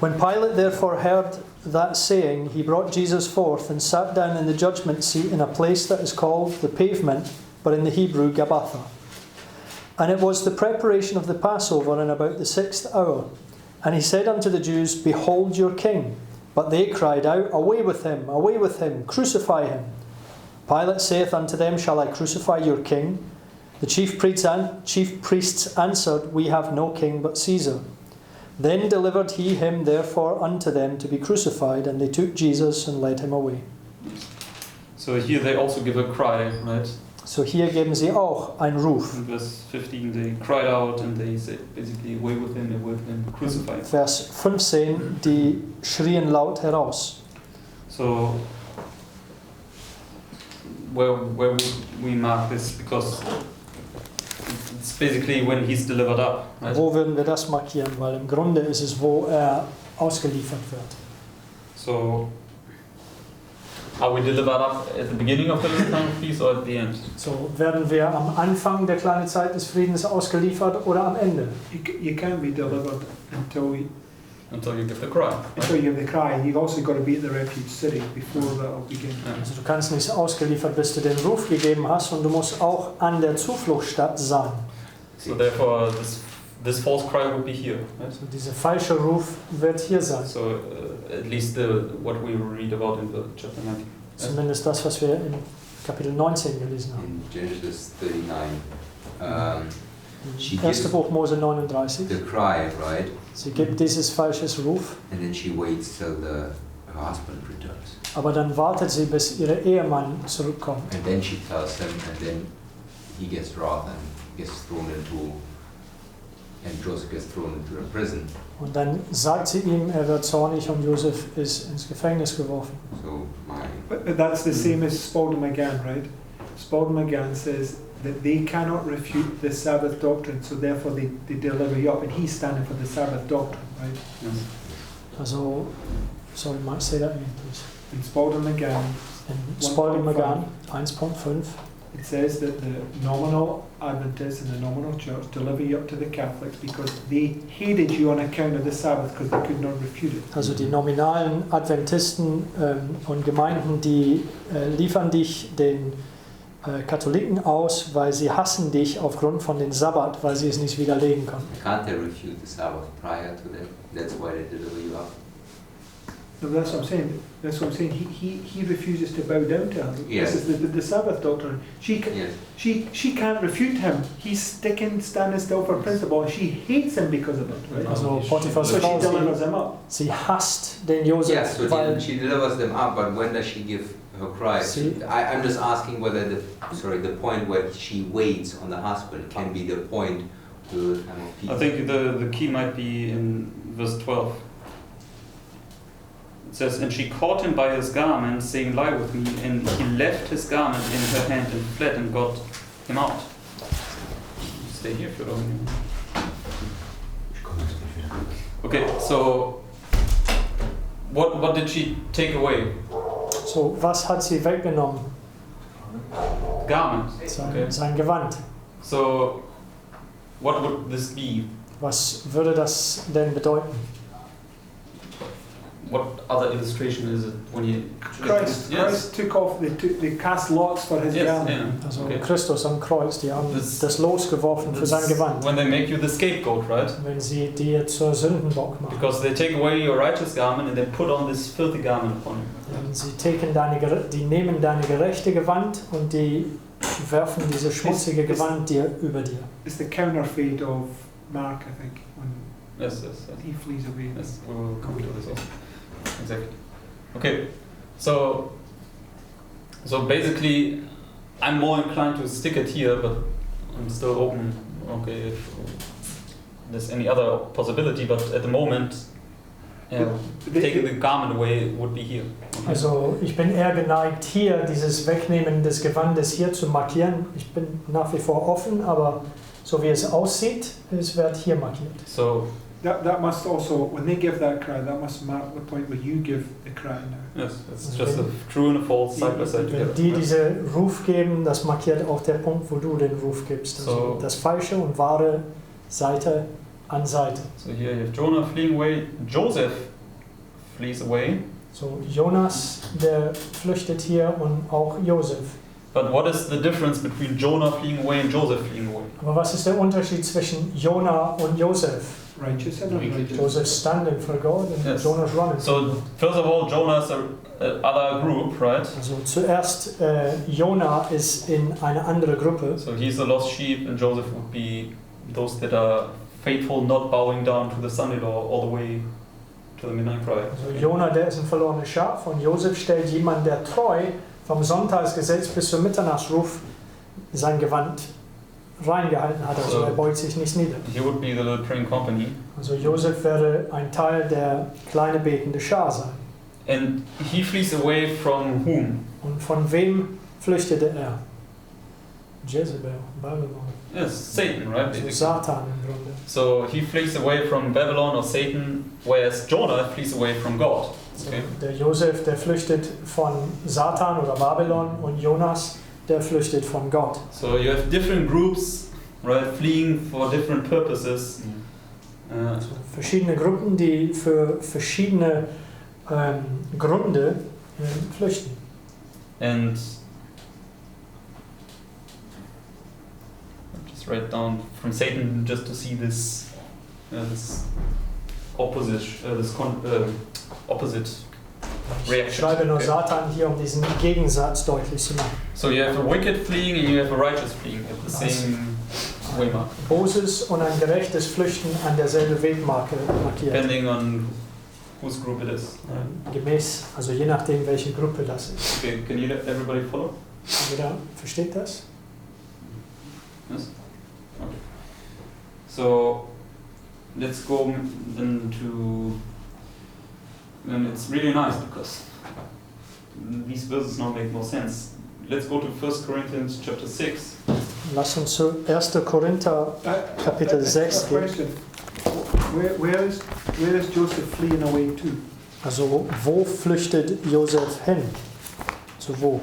[SPEAKER 1] When Pilate therefore heard that saying, he brought Jesus forth and sat down in the judgment seat in a place that is called the Pavement, but in the Hebrew Gabbatha. And it was the preparation of the Passover in about the 6th hour. And he said unto the Jews, Behold your king. But they cried out, Away with him, crucify him. Pilate saith unto them, Shall I crucify your king? The chief priests answered, We have no king but Caesar. Then delivered he him therefore unto them to be crucified, and they took Jesus and led him away.
[SPEAKER 3] So here they also give a cry, right?
[SPEAKER 1] So hier geben sie auch einen Ruf.
[SPEAKER 3] In verse 15 they cried out and they said basically, away with him, crucify him.
[SPEAKER 1] Vers 15, die schrien laut heraus.
[SPEAKER 3] So where would we mark this? Because it's basically when he's delivered up, right?
[SPEAKER 1] Wo würden wir das markieren? Weil im Grunde ist es, wo er ausgeliefert wird.
[SPEAKER 3] So are we delivered up at the beginning of the little time of peace or at the end?
[SPEAKER 1] So werden wir am Anfang der kleinen Zeit des Friedens ausgeliefert oder am Ende?
[SPEAKER 6] You can't be delivered until you
[SPEAKER 3] give the cry.
[SPEAKER 6] until you have the cry. You've also got to be at the refuge city before that'll begin.
[SPEAKER 1] Also du kannst nicht ausgeliefert, bis du den Ruf gegeben hast, und du musst auch an der Zufluchtsstadt sein.
[SPEAKER 3] So therefore this false cry would be here, right?
[SPEAKER 1] Also dieser falsche Ruf wird hier sein.
[SPEAKER 3] So at least what we read about in the chapter 19.
[SPEAKER 1] Zumindest das, was wir in Kapitel 19 gelesen haben.
[SPEAKER 10] In Genesis 39, she
[SPEAKER 1] 1.
[SPEAKER 10] gives
[SPEAKER 1] Buch Mose 39.
[SPEAKER 10] the cry, right?
[SPEAKER 1] Sie gibt dieses falsches Ruf,
[SPEAKER 10] And then she waits till her husband returns.
[SPEAKER 1] aber dann wartet sie, bis ihr Ehemann zurückkommt.
[SPEAKER 10] And then she tells him, and then he gets wroth and gets thrown into, and Joseph gets thrown into a prison.
[SPEAKER 1] Und dann sagt sie ihm, er wird zornig, und Josef ist ins Gefängnis geworfen.
[SPEAKER 10] So my
[SPEAKER 6] But that's the same as Spalding McGann, right? Spalding McGann says that they cannot refute the Sabbath doctrine, so therefore they deliver you up, and he's standing for the Sabbath doctrine, right?
[SPEAKER 3] Yes.
[SPEAKER 1] Also, sorry, Mike, say that again, please.
[SPEAKER 6] In Spalding McGann,
[SPEAKER 1] In Spalding McGann 1.5,
[SPEAKER 6] it says that the nominal Adventists and the nominal church deliver you up to the Catholics because they hated you on account of the Sabbath because they could not refute it.
[SPEAKER 1] also die nominalen Adventisten und Gemeinden, die liefern dich den Katholiken aus, weil sie hassen dich aufgrund von den Sabbat, weil sie es nicht widerlegen können.
[SPEAKER 10] can't they refute the Sabbath prior to that? That's why they deliver you up.
[SPEAKER 6] No, that's what I'm saying. That's what I'm saying. He refuses to bow down to her.
[SPEAKER 10] Yes.
[SPEAKER 6] This is the Sabbath doctrine.
[SPEAKER 10] Yes.
[SPEAKER 6] She can't refute him. He's standing still for principle, and she hates him because of it. Right?
[SPEAKER 1] Also Potiphars
[SPEAKER 6] So she
[SPEAKER 1] Frau,
[SPEAKER 6] delivers him up.
[SPEAKER 1] sie hasst den Josef,
[SPEAKER 10] Yes, so
[SPEAKER 1] weil
[SPEAKER 10] she delivers them up, but when does she give her cry?
[SPEAKER 1] See-
[SPEAKER 10] I'm just asking whether the point where she waits on the husband can be the point to the time of peace.
[SPEAKER 3] I think the key might be in verse 12. It says, and she caught him by his garment, saying, Lie with me. And he left his garment in her hand and fled and got him out. Stay here if you don't. Okay, so what did she take away?
[SPEAKER 1] so, was hat sie weggenommen?
[SPEAKER 3] Garment.
[SPEAKER 1] Sein, sein Gewand.
[SPEAKER 3] So what would this be?
[SPEAKER 1] Was würde das denn bedeuten?
[SPEAKER 3] What other illustration is it when you
[SPEAKER 6] Christ
[SPEAKER 3] Yes.
[SPEAKER 6] took off. They cast lots for his
[SPEAKER 3] Yes,
[SPEAKER 6] garment.
[SPEAKER 3] yeah.
[SPEAKER 1] Also
[SPEAKER 3] Okay.
[SPEAKER 1] Christus am Kreuz, die haben
[SPEAKER 3] Das-
[SPEAKER 1] das Los geworfen für sein
[SPEAKER 3] That's
[SPEAKER 1] Gewand.
[SPEAKER 3] when they make you the scapegoat, right?
[SPEAKER 1] Wenn sie dir zur Sündenbock machen.
[SPEAKER 3] Because they take away your righteous garment and they put on this filthy garment upon you.
[SPEAKER 1] Die nehmen deine gerechte Gewand und die werfen diese schmutzige Gewand dir über dir.
[SPEAKER 6] It's the counterfeit of Mark, I think, when
[SPEAKER 3] Yes, yes, yes.
[SPEAKER 6] he flees away.
[SPEAKER 3] Yes, we will come to this also. Exactly. Okay, so basically, I'm more inclined to stick it here, but I'm still open. Okay, if there's any other possibility, but at the moment, taking the garment away would be here. Okay.
[SPEAKER 1] Also ich bin eher geneigt, hier dieses Wegnehmen des Gewandes hier zu markieren. Ich bin nach wie vor offen, aber so wie es aussieht, es wird hier markiert.
[SPEAKER 3] So
[SPEAKER 6] That must also, when they give that cry, that must mark the point where you give the cry now.
[SPEAKER 3] yes, it's just a true and a false side by side
[SPEAKER 1] Wenn
[SPEAKER 3] together.
[SPEAKER 1] die diese Ruf geben, das markiert auch der Punkt, wo du den Ruf gibst. Also
[SPEAKER 3] So-
[SPEAKER 1] das falsche und wahre Seite an Seite.
[SPEAKER 3] So here you have Jonah fleeing away. Joseph flees away.
[SPEAKER 1] So Jonas, der flüchtet hier und auch Josef.
[SPEAKER 3] But what is the difference between Jonah fleeing away and Joseph fleeing away?
[SPEAKER 1] Aber was ist der Unterschied zwischen Jona und Josef?
[SPEAKER 6] Righteous and unrighteous.
[SPEAKER 1] Joseph standing for God and
[SPEAKER 3] Yes.
[SPEAKER 1] Jonas running.
[SPEAKER 3] So first of all, Jonah is a other group, right?
[SPEAKER 1] Also zuerst Jona ist in eine andere Gruppe.
[SPEAKER 3] So he's the lost sheep, and Joseph would be those that are faithful, not bowing down to the Sunday law all the way to the midnight cry.
[SPEAKER 1] Also Jona, der ist ein verlorenes Schaf und Josef stellt jemanden, der treu vom Sonntagsgesetz bis zum Mitternachtsruf sein Gewand reingehalten hat. Also
[SPEAKER 3] So-
[SPEAKER 1] er beugt sich nicht nieder.
[SPEAKER 3] He would be the little praying company,
[SPEAKER 1] Also Josef wäre ein Teil der kleine betende Schar sein.
[SPEAKER 3] and he flees away from whom?
[SPEAKER 1] Und von wem flüchtete er? Jezebel, Babylon.
[SPEAKER 3] Yes, Satan, right?
[SPEAKER 1] Also
[SPEAKER 3] Basically.
[SPEAKER 1] Satan im Grunde.
[SPEAKER 3] So he flees away from Babylon or Satan, whereas Jonah flees away from God.
[SPEAKER 1] So,
[SPEAKER 3] Okay.
[SPEAKER 1] der Josef, der flüchtet von Satan oder Babylon und Jonas, der flüchtet von Gott.
[SPEAKER 3] So you have different groups, right, fleeing for different purposes.
[SPEAKER 1] Also verschiedene Gruppen, die für verschiedene Gründe flüchten.
[SPEAKER 3] And I'll just write down from Satan just to see this opposite opposite
[SPEAKER 1] Ich
[SPEAKER 3] reaction.
[SPEAKER 1] schreibe nur
[SPEAKER 3] Okay.
[SPEAKER 1] Satan hier, um diesen Gegensatz deutlich zu machen.
[SPEAKER 3] So you have a wicked fleeing and you have a righteous fleeing at the same waymark,
[SPEAKER 1] Boses und ein gerechtes Flüchten an derselben Wegmarke markiert.
[SPEAKER 3] depending on whose group it is.
[SPEAKER 1] Gemäß, also je nachdem, welche Gruppe das ist.
[SPEAKER 3] Okay, can you let everybody follow?
[SPEAKER 1] Jeder versteht das?
[SPEAKER 3] Yes? Okay. So let's go then to, and it's really nice because these verses now make more sense. Let's go to 1 Corinthians chapter 6.
[SPEAKER 1] Lass uns zu 1. Korinther Kapitel 6 gehen.
[SPEAKER 6] Question. Where is Joseph fleeing away to?
[SPEAKER 1] Also wo flüchtet Josef hin? Zu wo?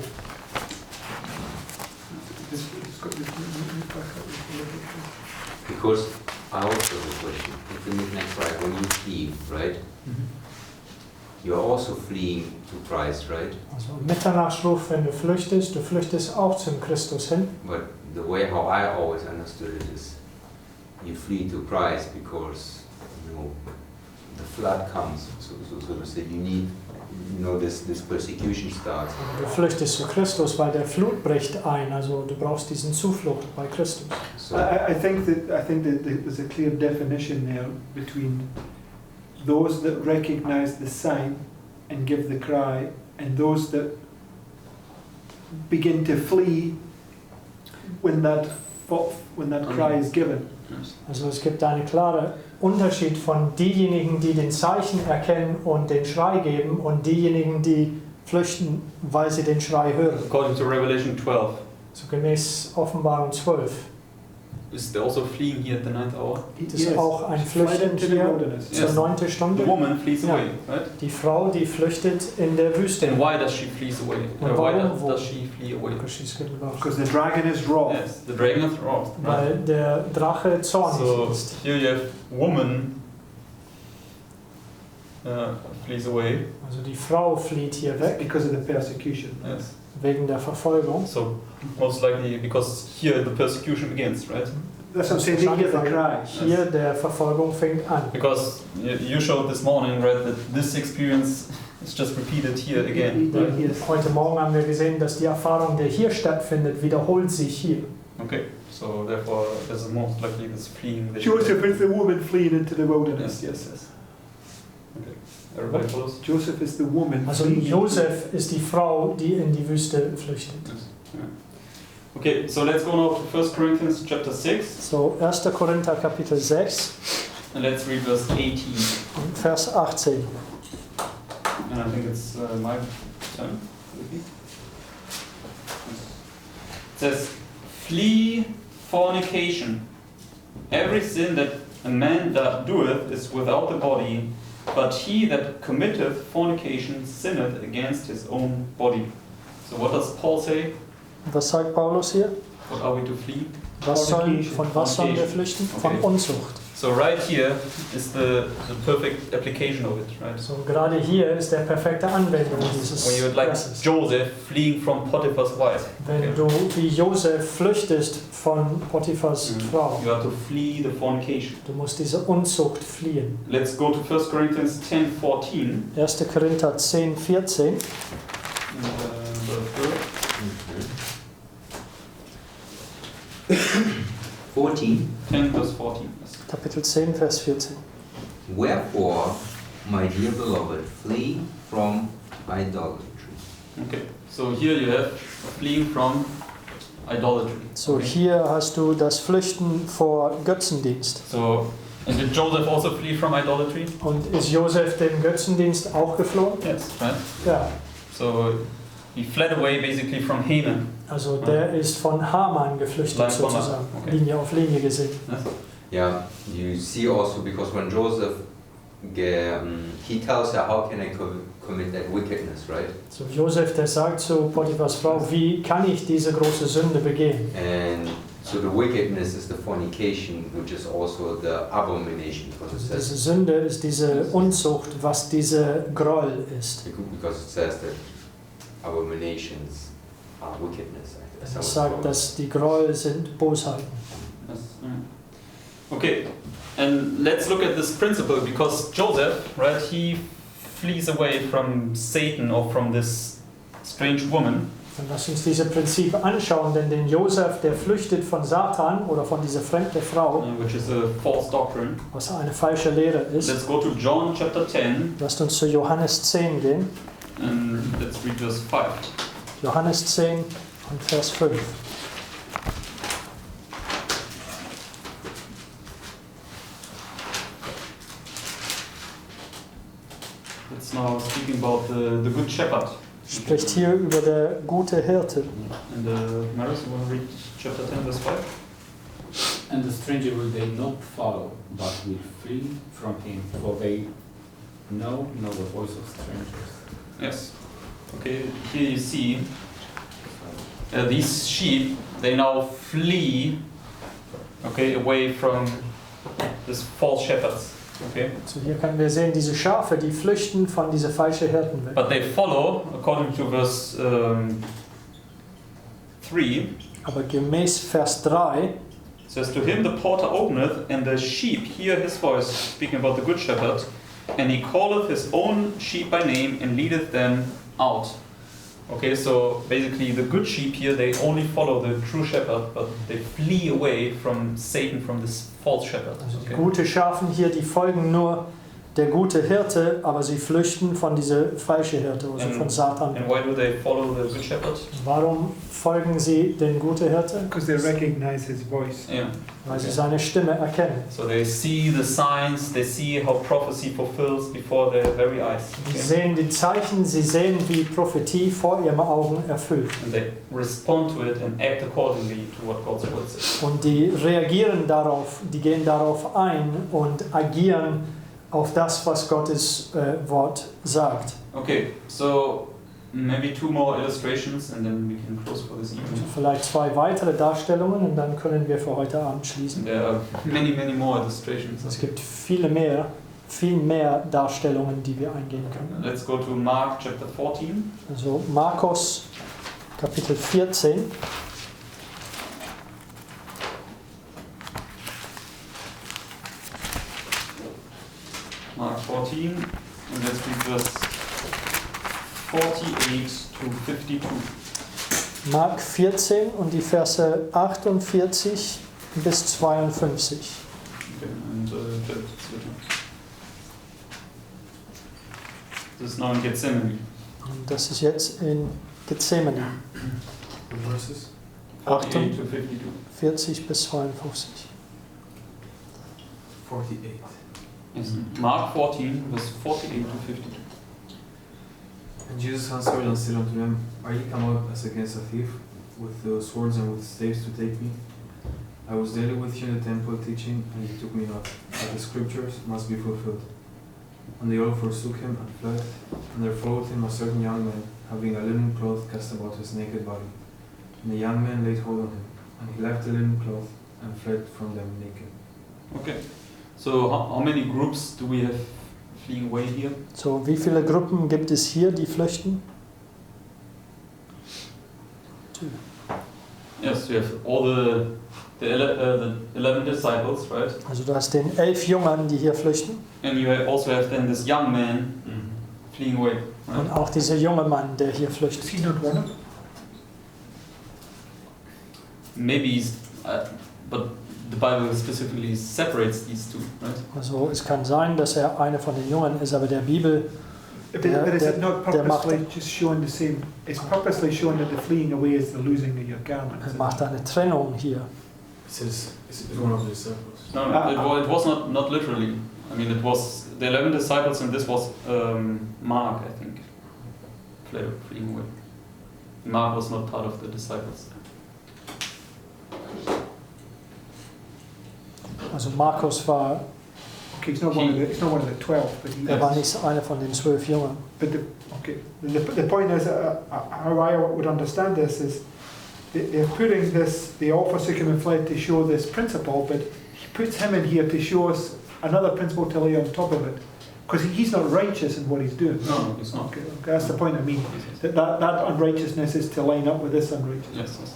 [SPEAKER 10] Because I also have a question. At the midnight cry, when you flee, right? You are also fleeing to Christ, right?
[SPEAKER 1] Also Mitternachtsruf, wenn du flüchtest auch zum Christus hin.
[SPEAKER 10] But the way how I always understood it is, you flee to Christ because the flood comes. So to say, you need, this persecution starts.
[SPEAKER 1] Du flüchtest zu Christus, weil der Flut bricht ein. Also du brauchst diesen Zuflucht bei Christus.
[SPEAKER 10] So
[SPEAKER 6] I think that there's a clear definition there between those that recognize the sign and give the cry, and those that begin to flee when that cry is given.
[SPEAKER 3] Yes.
[SPEAKER 1] Also es gibt einen klaren Unterschied von diejenigen, die den Zeichen erkennen und den Schrei geben, und diejenigen, die flüchten, weil sie den Schrei hören.
[SPEAKER 3] According to Revelation 12,
[SPEAKER 1] So gemäß Offenbarung 12.
[SPEAKER 3] is there also fleeing here at the 9th hour?
[SPEAKER 1] Das ist auch ein
[SPEAKER 6] Flight
[SPEAKER 1] Flüchten
[SPEAKER 6] into the
[SPEAKER 1] hier
[SPEAKER 6] wilderness.
[SPEAKER 1] zur
[SPEAKER 3] Yes.
[SPEAKER 1] 9.
[SPEAKER 3] The
[SPEAKER 1] Stunde.
[SPEAKER 3] woman flees
[SPEAKER 1] Ja.
[SPEAKER 3] away, right?
[SPEAKER 1] Die Frau, die flüchtet in der Wüste.
[SPEAKER 3] And why does she flee away?
[SPEAKER 1] Und
[SPEAKER 3] Or why
[SPEAKER 1] warum?
[SPEAKER 3] does she flee away?
[SPEAKER 1] Because she's getting lost.
[SPEAKER 6] Because the dragon is wroth.
[SPEAKER 3] Yes, the dragon is wrong.
[SPEAKER 1] Weil der Drache zornig
[SPEAKER 3] So
[SPEAKER 1] ist.
[SPEAKER 3] here you have woman flees away.
[SPEAKER 1] Also die Frau flieht hier weg
[SPEAKER 6] Because of the persecution.
[SPEAKER 3] Yes.
[SPEAKER 1] wegen der Verfolgung.
[SPEAKER 3] So most likely because here the persecution begins, right?
[SPEAKER 6] That's what I'm saying, they hear the cry.
[SPEAKER 1] Hier der Verfolgung fängt an.
[SPEAKER 3] Because you showed this morning, right, that this experience is just repeated here again, right?
[SPEAKER 6] Yes.
[SPEAKER 1] Heute Morgen haben wir gesehen, dass die Erfahrung, die hier stattfindet, wiederholt sich hier.
[SPEAKER 3] Okay, so therefore this is most likely this fleeing. that-
[SPEAKER 6] Joseph is the woman fleeing into the wilderness.
[SPEAKER 3] Yes, yes. Okay, everybody follows?
[SPEAKER 6] Joseph is the woman
[SPEAKER 1] Also
[SPEAKER 6] fleeing.
[SPEAKER 1] Josef ist die Frau, die in die Wüste flüchtet.
[SPEAKER 3] Yes. Yeah. Okay, so let's go now to 1 Corinthians chapter 6
[SPEAKER 1] So 1. Korinther Kapitel 6
[SPEAKER 3] and let's read verse 18.
[SPEAKER 1] und Vers 18.
[SPEAKER 3] And I think it's my turn. It says, flee fornication. Every sin that a man that doeth is without the body, but he that committeth fornication sinneth against his own body. So what does Paul say?
[SPEAKER 1] Was sagt Paulus hier?
[SPEAKER 3] What are we to flee?
[SPEAKER 1] Von was sollen wir flüchten? Von
[SPEAKER 3] Okay.
[SPEAKER 1] Unzucht.
[SPEAKER 3] So right here is the perfect application of it, right?
[SPEAKER 1] So gerade hier ist der perfekte Anwendung dieses
[SPEAKER 3] When you're like
[SPEAKER 1] Verses.
[SPEAKER 3] Joseph fleeing from Potiphar's wife.
[SPEAKER 1] Wenn du wie Josef flüchtest von Potiphas Frau,
[SPEAKER 3] You have to flee the fornication.
[SPEAKER 1] du musst diese Unzucht fliehen.
[SPEAKER 3] Let's go to 1 Corinthians 10:14.
[SPEAKER 1] 1. Korinther 10, 14.
[SPEAKER 3] And,
[SPEAKER 10] 14.
[SPEAKER 3] 10 verse 14. Yes.
[SPEAKER 1] Kapitel 10, Vers 14.
[SPEAKER 10] Wherefore, my dear beloved, flee from idolatry.
[SPEAKER 3] Okay, so here you have fleeing from idolatry.
[SPEAKER 1] So
[SPEAKER 3] Okay.
[SPEAKER 1] hier hast du das Flüchten vor Götzendienst.
[SPEAKER 3] So, and did Joseph also flee from idolatry?
[SPEAKER 1] Und ist Josef dem Götzendienst auch geflohen?
[SPEAKER 3] Yes, right?
[SPEAKER 1] Ja.
[SPEAKER 3] So he fled away basically from Haman.
[SPEAKER 1] Also der ist von Haman geflüchtet
[SPEAKER 3] Line von Haman,
[SPEAKER 1] sozusagen.
[SPEAKER 3] okay.
[SPEAKER 1] Linie auf Linie gesehen.
[SPEAKER 3] Yes?
[SPEAKER 10] Yeah, you see also because when Joseph, he tells her, how can I commit that wickedness, right?
[SPEAKER 1] So Josef, der sagt zu Potiphas Frau, wie kann ich diese große Sünde begehen?
[SPEAKER 10] And so the wickedness is the fornication, which is also the abomination, because it
[SPEAKER 1] Also diese
[SPEAKER 10] says,
[SPEAKER 1] Sünde ist diese Unzucht, was diese Groll ist.
[SPEAKER 10] because it says that abominations are wickedness.
[SPEAKER 1] Es sagt, dass die Groll sind Bosheiten.
[SPEAKER 3] Yes. Okay, and let's look at this principle because Joseph, right, he flees away from Satan or from this strange woman.
[SPEAKER 1] Dann lass uns diese Prinzip anschauen, denn den Josef, der flüchtet von Satan oder von dieser fremden Frau,
[SPEAKER 3] Which is a false doctrine.
[SPEAKER 1] was eine falsche Lehre ist.
[SPEAKER 3] Let's go to John chapter 10
[SPEAKER 1] Lasst uns zu Johannes 10 gehen.
[SPEAKER 3] and let's read verse 5.
[SPEAKER 1] Johannes 10 und Vers 5.
[SPEAKER 3] It's now speaking about the good shepherd.
[SPEAKER 1] Spricht hier über der gute Hirte.
[SPEAKER 3] And Maris, you want to read chapter 10 verse 5?
[SPEAKER 4] And the stranger will they not follow, but will flee from him, for they know not the voice of strangers.
[SPEAKER 3] Yes. Okay, here you see these sheep, they now flee, okay, away from this false shepherds. Okay,
[SPEAKER 1] So hier können wir sehen, diese Schafe, die flüchten von dieser falschen Hirten weg.
[SPEAKER 3] but they follow according to verse 3.
[SPEAKER 1] Aber gemäß Vers 3
[SPEAKER 3] Says, to him the porter openeth, and the sheep hear his voice, speaking about the good shepherd, and he calleth his own sheep by name and leadeth them out. Okay, so basically the good sheep here, they only follow the true shepherd, but they flee away from Satan, from this false shepherd.
[SPEAKER 1] Also die
[SPEAKER 3] Okay.
[SPEAKER 1] gute Schafen hier, die folgen nur der gute Hirte, aber sie flüchten von dieser falschen Hirte, also von Satan.
[SPEAKER 3] And why do they follow the good shepherd?
[SPEAKER 1] Warum folgen sie den guten Hirte?
[SPEAKER 6] Because they recognize his voice.
[SPEAKER 3] Yeah.
[SPEAKER 1] Weil sie seine Stimme erkennen.
[SPEAKER 3] So they see the signs, they see how prophecy fulfills before their very eyes.
[SPEAKER 1] Sie
[SPEAKER 3] Okay.
[SPEAKER 1] sehen die Zeichen, sie sehen, wie Prophetie vor ihren Augen erfüllt.
[SPEAKER 3] And they respond to it and act accordingly to what God's word says.
[SPEAKER 1] Und die reagieren darauf, die gehen darauf ein und agieren auf das, was Gottes Wort sagt.
[SPEAKER 3] Okay, so maybe 2 more illustrations and then we can close for this evening.
[SPEAKER 1] Vielleicht 2 weitere Darstellungen und dann können wir für heute Abend schließen.
[SPEAKER 3] There are many more illustrations.
[SPEAKER 1] Es gibt viel mehr Darstellungen, die wir eingehen können.
[SPEAKER 3] Let's go to Mark chapter 14.
[SPEAKER 1] Also Markus Kapitel 14.
[SPEAKER 3] Mark 14, and let's read verse 48 to 52.
[SPEAKER 1] Mark 14 und die Verse 48 bis 52.
[SPEAKER 3] Okay, and this is now in Gethsemane.
[SPEAKER 1] Und das ist jetzt in Gethsemane.
[SPEAKER 5] The verses.
[SPEAKER 3] 48 to 52.
[SPEAKER 1] 40 bis 52.
[SPEAKER 5] 48.
[SPEAKER 3] Yes. Mark 14, verse 48 to 52.
[SPEAKER 5] And Jesus answered and said unto them, Are ye come out as against a thief, with the swords and with staves to take me? I was daily with you in the temple teaching, and ye took me not. But the scriptures must be fulfilled. And they all forsook him and fled, and there followed him a certain young man, having a linen cloth cast about his naked body. And the young man laid hold on him, and he left the linen cloth and fled from them naked.
[SPEAKER 3] Okay. So how many groups do we have fleeing away here?
[SPEAKER 1] So, wie viele Gruppen gibt es hier, die flüchten?
[SPEAKER 3] Yes, we have all the 11 disciples, right?
[SPEAKER 1] Also du hast den 11 Jüngern, die hier flüchten,
[SPEAKER 3] And you also have then this young man fleeing away,
[SPEAKER 1] und
[SPEAKER 3] right?
[SPEAKER 1] auch dieser junge Mann, der hier flüchtet.
[SPEAKER 6] Is he not one of them?
[SPEAKER 3] Maybe he's, but the Bible specifically separates these two, right?
[SPEAKER 1] Also es kann sein, dass er einer von den Jüngern ist, aber der Bibel,
[SPEAKER 6] But is it not
[SPEAKER 1] der macht-
[SPEAKER 6] purposely just showing the same? It's purposely showing that the fleeing away is the losing of your garment.
[SPEAKER 1] er macht eine Trennung hier.
[SPEAKER 5] It says, is one of the disciples.
[SPEAKER 3] No, it was not literally. I mean, it was the 11 disciples, and this was Mark, I think, fleeing away. Mark was not part of the disciples.
[SPEAKER 1] Also Markus war,
[SPEAKER 6] Okay, it's not one of the 12, but he
[SPEAKER 1] er war
[SPEAKER 6] is.
[SPEAKER 1] nicht einer von den 12 Jüngern.
[SPEAKER 6] But the point is, how I would understand this is they're putting this, they all forsook him and fled to show this principle, but he puts him in here to show us another principle to lay on top of it. Because he's not righteous in what he's doing.
[SPEAKER 3] No, it's not.
[SPEAKER 6] Okay, that's the point I mean. That unrighteousness is to line up with this unrighteousness.
[SPEAKER 3] Yes.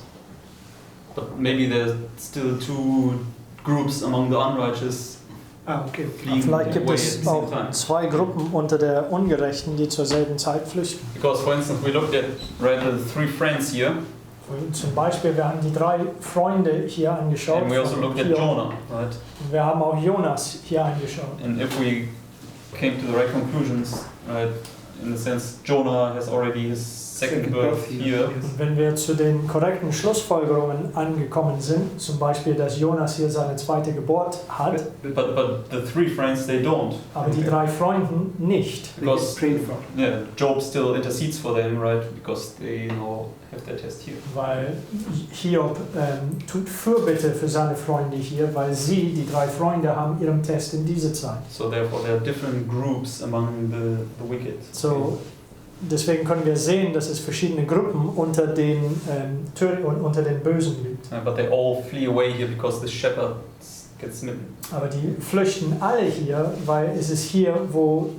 [SPEAKER 3] But maybe there's still two groups among the unrighteous
[SPEAKER 6] Okay.
[SPEAKER 3] fleeing
[SPEAKER 1] Vielleicht gibt
[SPEAKER 3] away at
[SPEAKER 1] es
[SPEAKER 3] the same
[SPEAKER 1] auch
[SPEAKER 3] time.
[SPEAKER 1] 2 Gruppen unter der Ungerechten, die zur selben Zeit flüchten.
[SPEAKER 3] Because, for instance, we looked at the 3 friends here,
[SPEAKER 1] Und zum Beispiel, wir haben die 3 Freunde hier angeschaut.
[SPEAKER 3] and we also looked at
[SPEAKER 1] Hier.
[SPEAKER 3] Jonah, right?
[SPEAKER 1] Und wir haben auch Jonas hier angeschaut.
[SPEAKER 3] And if we came to the right conclusions, right, in the sense Jonah has already his second birth here,
[SPEAKER 1] Und wenn wir zu den korrekten Schlussfolgerungen angekommen sind, zum Beispiel, dass Jonas hier seine zweite Geburt hat,
[SPEAKER 3] but the 3 friends, they don't.
[SPEAKER 1] aber die 3 Freunden nicht.
[SPEAKER 3] Because,
[SPEAKER 6] Prayed for.
[SPEAKER 3] yeah, Job still intercedes for them, right, because they now have their test here.
[SPEAKER 1] Weil Hiob tut Fürbitte für seine Freunde hier, weil sie, die 3 Freunde, haben ihren Test in dieser Zeit.
[SPEAKER 3] So therefore there are different groups among the wicked.
[SPEAKER 1] So, deswegen können wir sehen, dass es verschiedene Gruppen unter den unter den Bösen gibt.
[SPEAKER 3] But they all flee away here because the shepherd gets smitten.
[SPEAKER 1] Aber die flüchten alle hier, weil es ist hier, wo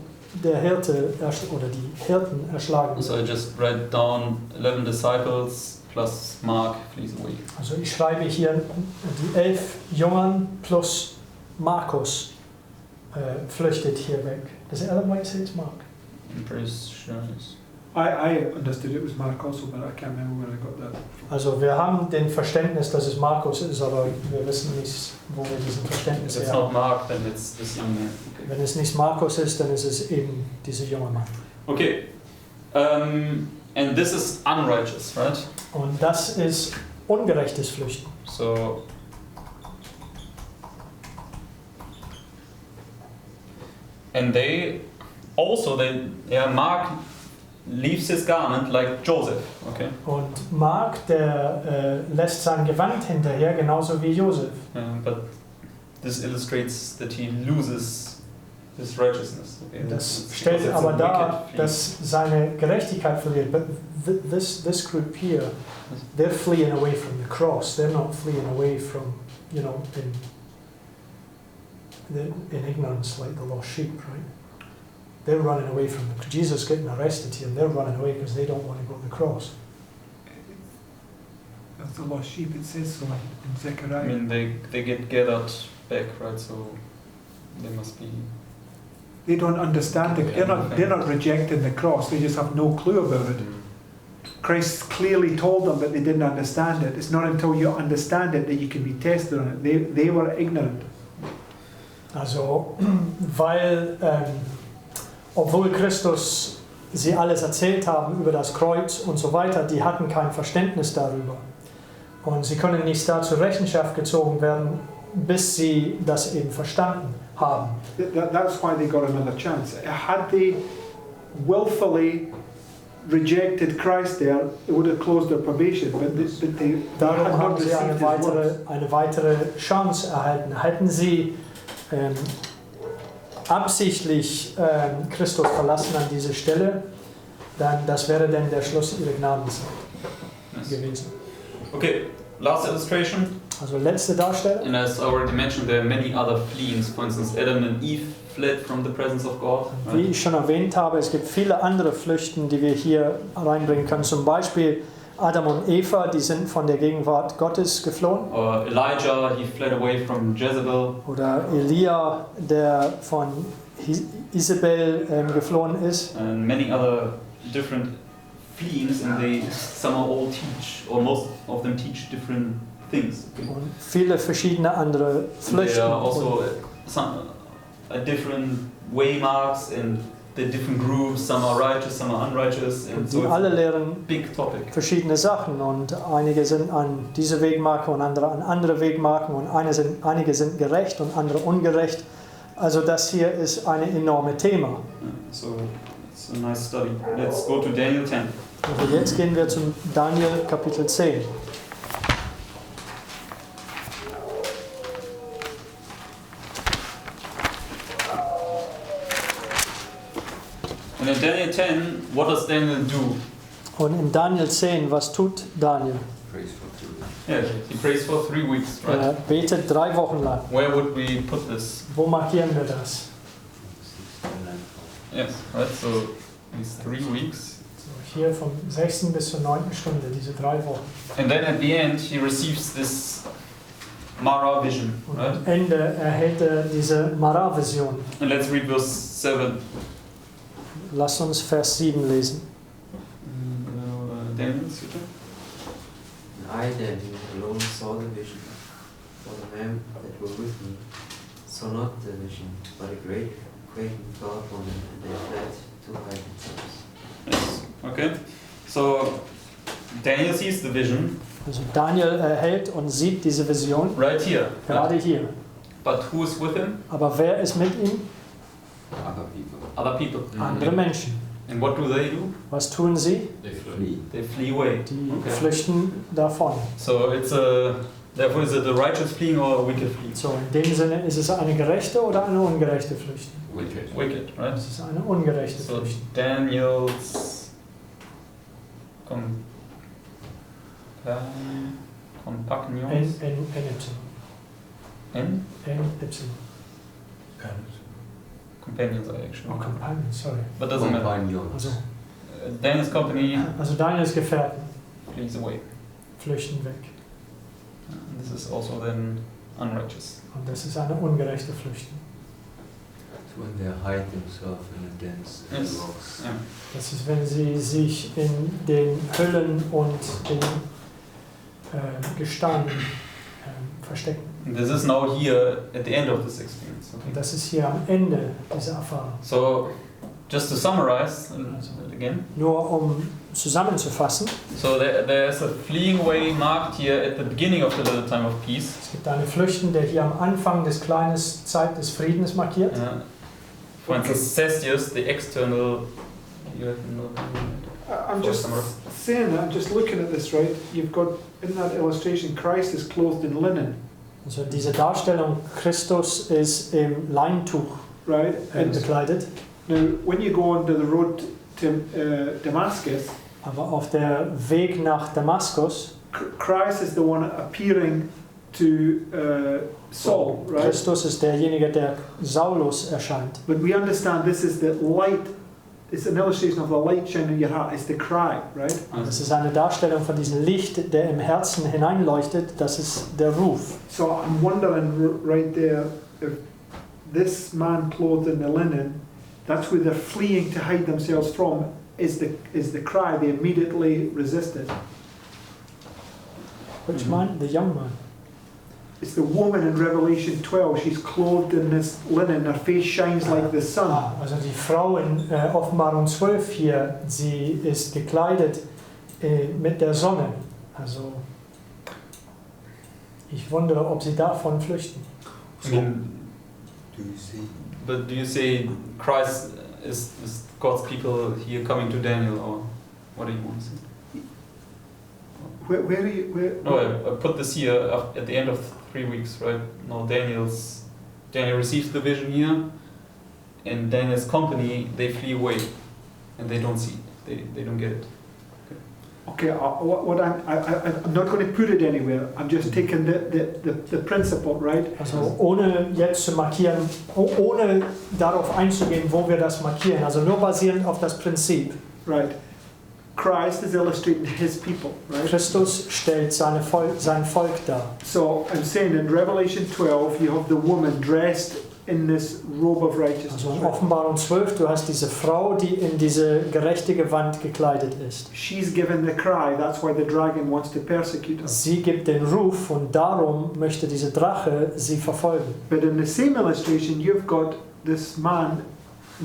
[SPEAKER 1] der Hirte oder die Hirten erschlagen
[SPEAKER 3] So I
[SPEAKER 1] werden.
[SPEAKER 3] just write down 11 disciples plus Mark flees away.
[SPEAKER 1] Also ich schreibe hier die 11 Jüngern plus Markus flüchtet hier weg. Does it otherwise say it's Mark?
[SPEAKER 3] I'm pretty sure it's...
[SPEAKER 6] I understood it was Mark also, but I can't remember where I got that.
[SPEAKER 1] Also wir haben den Verständnis, dass es Markus ist, aber wir wissen nicht, wo wir diesen Verständnis
[SPEAKER 3] If it's
[SPEAKER 1] her
[SPEAKER 3] not
[SPEAKER 1] haben.
[SPEAKER 3] Mark, then it's this young man. Okay.
[SPEAKER 1] Wenn es nicht Markus ist, dann ist es eben dieser junge Mann.
[SPEAKER 3] Okay. And this is unrighteous, right?
[SPEAKER 1] Und das ist ungerechtes Flüchten.
[SPEAKER 3] So and they also Mark leaves his garment like Joseph, okay?
[SPEAKER 1] Und Mark, der lässt sein Gewand hinterher, genauso wie Josef.
[SPEAKER 3] But this illustrates that he loses his righteousness. Okay?
[SPEAKER 1] Das
[SPEAKER 3] It's
[SPEAKER 1] stellt
[SPEAKER 3] because it's
[SPEAKER 1] aber
[SPEAKER 3] a
[SPEAKER 1] dar,
[SPEAKER 3] wicked fleeing.
[SPEAKER 1] dass seine Gerechtigkeit verliert. But this group here, they're fleeing away from the cross. They're not fleeing away from, in ignorance like the lost sheep, right? They're running away from Jesus getting arrested here, and they're running away because they don't want to go to the cross.
[SPEAKER 6] That's the lost sheep, it says so in
[SPEAKER 3] I
[SPEAKER 6] Zechariah.
[SPEAKER 3] mean, they get gathered back, right? So they must be.
[SPEAKER 6] They don't understand it. They're not rejecting the cross, they just have no clue about it. Christ clearly told them, but they didn't understand it. It's not until you understand it that you can be tested on it. They were ignorant.
[SPEAKER 1] Also, weil, obwohl Christus sie alles erzählt haben über das Kreuz und so weiter, die hatten kein Verständnis darüber. Und sie können nicht da zur Rechenschaft gezogen werden, bis sie das eben verstanden haben.
[SPEAKER 6] That's why they got another chance. Had they willfully rejected Christ there, it would have closed their probation. But they
[SPEAKER 1] Darum
[SPEAKER 6] had
[SPEAKER 1] haben
[SPEAKER 6] not
[SPEAKER 1] sie
[SPEAKER 6] received his words.
[SPEAKER 1] eine weitere Chance erhalten. Hätten sie absichtlich Christus verlassen an dieser Stelle, dann das wäre dann der Schluss ihrer Gnadenzeit gewesen.
[SPEAKER 3] Okay, last illustration.
[SPEAKER 1] Also letzte Darstellung.
[SPEAKER 3] And as I already mentioned, there are many other fleeings. For instance, Adam and Eve fled from the presence of God.
[SPEAKER 1] Wie ich schon erwähnt habe, es gibt viele andere Flüchten, die wir hier reinbringen können. Zum Beispiel Adam und Eva, die sind von der Gegenwart Gottes geflohen.
[SPEAKER 3] Or Elijah, he fled away from Jezebel.
[SPEAKER 1] Oder Elia, der von Isabel geflohen ist.
[SPEAKER 3] And many other different fleeings, and some are all teach, or most of them teach different things. Okay?
[SPEAKER 1] Und viele verschiedene andere Flüchten.
[SPEAKER 3] There are also some different waymarks and the different groups. Some are righteous, some are unrighteous, and so
[SPEAKER 1] Die
[SPEAKER 3] it's
[SPEAKER 1] alle
[SPEAKER 3] a
[SPEAKER 1] lehren
[SPEAKER 3] big topic.
[SPEAKER 1] verschiedene Sachen und einige sind an diese Wegmarke und andere an andere Wegmarken und einige sind gerecht und andere ungerecht. Also das hier ist ein enormes Thema.
[SPEAKER 3] So it's a nice study. Let's go to Daniel 10.
[SPEAKER 1] Also jetzt gehen wir zum Daniel Kapitel 10.
[SPEAKER 3] And in Daniel 10, what does Daniel do?
[SPEAKER 1] Und in Daniel 10, was tut Daniel?
[SPEAKER 10] Praise for two.
[SPEAKER 3] Yeah, he prays for 3 weeks, right?
[SPEAKER 1] Er betet 3 Wochen lang.
[SPEAKER 3] Where would we put this?
[SPEAKER 1] Wo markieren wir das?
[SPEAKER 10] 6, 9,
[SPEAKER 3] Yes, right. So these 3 weeks,
[SPEAKER 1] So hier vom 6. bis zur 9. Stunde, diese 3 Wochen.
[SPEAKER 3] and then at the end he receives this Mara vision,
[SPEAKER 1] Und
[SPEAKER 3] right?
[SPEAKER 1] am Ende erhält er diese Mara-Vision.
[SPEAKER 3] And let's read verse 7.
[SPEAKER 1] Lass uns Vers 7 lesen.
[SPEAKER 3] Daniel, bitte.
[SPEAKER 7] And I, Daniel, alone saw the vision, for the men that were with me saw not the vision, but a great quaking fell upon them, and they fled to hide themselves.
[SPEAKER 3] Yes. Okay. So Daniel sees the vision
[SPEAKER 1] Also Daniel erhält und sieht diese Vision
[SPEAKER 3] right here.
[SPEAKER 1] gerade hier.
[SPEAKER 3] But who is with him?
[SPEAKER 1] Aber wer ist mit ihm?
[SPEAKER 10] Other people.
[SPEAKER 3] Other people.
[SPEAKER 1] Andere Menschen.
[SPEAKER 3] And what do?
[SPEAKER 1] Was tun sie?
[SPEAKER 4] They flee.
[SPEAKER 10] Flee.
[SPEAKER 3] They flee away.
[SPEAKER 1] Die
[SPEAKER 3] Okay.
[SPEAKER 1] flüchten davon.
[SPEAKER 3] So therefore is it a righteous fleeing or a wicked fleeing?
[SPEAKER 1] So, in dem Sinne, ist es eine gerechte oder eine ungerechte Flüchten?
[SPEAKER 10] Wicked.
[SPEAKER 3] Wicked, right?
[SPEAKER 1] Es ist eine ungerechte
[SPEAKER 3] So
[SPEAKER 1] Flüchten.
[SPEAKER 3] Daniel's companions.
[SPEAKER 1] N.
[SPEAKER 3] N?
[SPEAKER 1] Y.
[SPEAKER 3] Companions are actually.
[SPEAKER 1] Oh, Companion, sorry.
[SPEAKER 3] But doesn't matter.
[SPEAKER 10] Companions.
[SPEAKER 1] Also,
[SPEAKER 3] Daniel's company
[SPEAKER 1] also Daniels Gefährten
[SPEAKER 3] flees away.
[SPEAKER 1] flüchten weg.
[SPEAKER 3] And this is also then unrighteous.
[SPEAKER 1] Und das ist eine ungerechte Flüchten.
[SPEAKER 10] It's when they hide themselves in the dens and
[SPEAKER 3] Yes.
[SPEAKER 10] rocks.
[SPEAKER 3] Yeah.
[SPEAKER 1] Das ist, wenn sie sich in den Höhlen und den Gestein verstecken.
[SPEAKER 3] And this is now here at the end of this experience. Okay.
[SPEAKER 1] Und das ist hier am Ende dieser Erfahrung.
[SPEAKER 3] So just to summarize again.
[SPEAKER 1] Nur um zusammenzufassen,
[SPEAKER 3] So there's a fleeing way marked here at the beginning of the little time of peace.
[SPEAKER 1] es gibt eine Flüchten, der hier am Anfang des kleinen Zeit des Friedens markiert.
[SPEAKER 3] For instance, Cestius, the external. You have no.
[SPEAKER 6] I'm just saying that, I'm just looking at this, right? You've got, in that illustration, Christ is clothed in linen,
[SPEAKER 1] Also diese Darstellung, Christus ist im Leintuch
[SPEAKER 6] right? And
[SPEAKER 1] bekleidet,
[SPEAKER 6] now, when you go onto the road to Damascus,
[SPEAKER 1] aber auf der Weg nach Damaskus,
[SPEAKER 6] Christ is the one appearing to Saul, right?
[SPEAKER 1] Christus ist derjenige, der Saulus erscheint.
[SPEAKER 6] But we understand this is the light, it's an illustration of the light shining in your heart, it's the cry, right?
[SPEAKER 1] Das ist eine Darstellung von diesem Licht, der im Herzen hineinleuchtet, das ist der Ruf.
[SPEAKER 6] So I'm wondering right there, if this man clothed in the linen, that's where they're fleeing to hide themselves from, is the cry they immediately resisted.
[SPEAKER 1] Which man? The young man.
[SPEAKER 6] It's the woman in Revelation 12, she's clothed in this linen, her face shines like the sun.
[SPEAKER 1] Also die Frau in Offenbarung 12 hier, sie ist gekleidet mit der Sonne. Also Ich wundere, ob sie davon flüchten.
[SPEAKER 3] I mean,
[SPEAKER 10] Do you see?
[SPEAKER 3] but do you say Christ is God's people here coming to Daniel, or what do you want to say?
[SPEAKER 6] Where are you?
[SPEAKER 3] No, I put this here at the end of 3 weeks, right? No, Daniel receives the vision here, and Daniel's company, they flee away, and they don't see it. They don't get it.
[SPEAKER 6] Okay, what I'm not going to put it anywhere. I'm just taking the principle, right?
[SPEAKER 1] Also ohne jetzt zu markieren, ohne darauf einzugehen, wo wir das markieren. Also nur basierend auf das Prinzip.
[SPEAKER 6] Right. Christ is illustrating his people, right?
[SPEAKER 1] Christus stellt sein Volk dar.
[SPEAKER 6] So I'm saying in Revelation 12, you have the woman dressed in this robe of righteousness.
[SPEAKER 1] Also in Offenbarung 12, du hast diese Frau, die in diese gerechte Gewand gekleidet ist.
[SPEAKER 6] She's given the cry. That's why the dragon wants to persecute her.
[SPEAKER 1] Sie gibt den Ruf und darum möchte diese Drache sie verfolgen.
[SPEAKER 6] But in the same illustration, you've got this man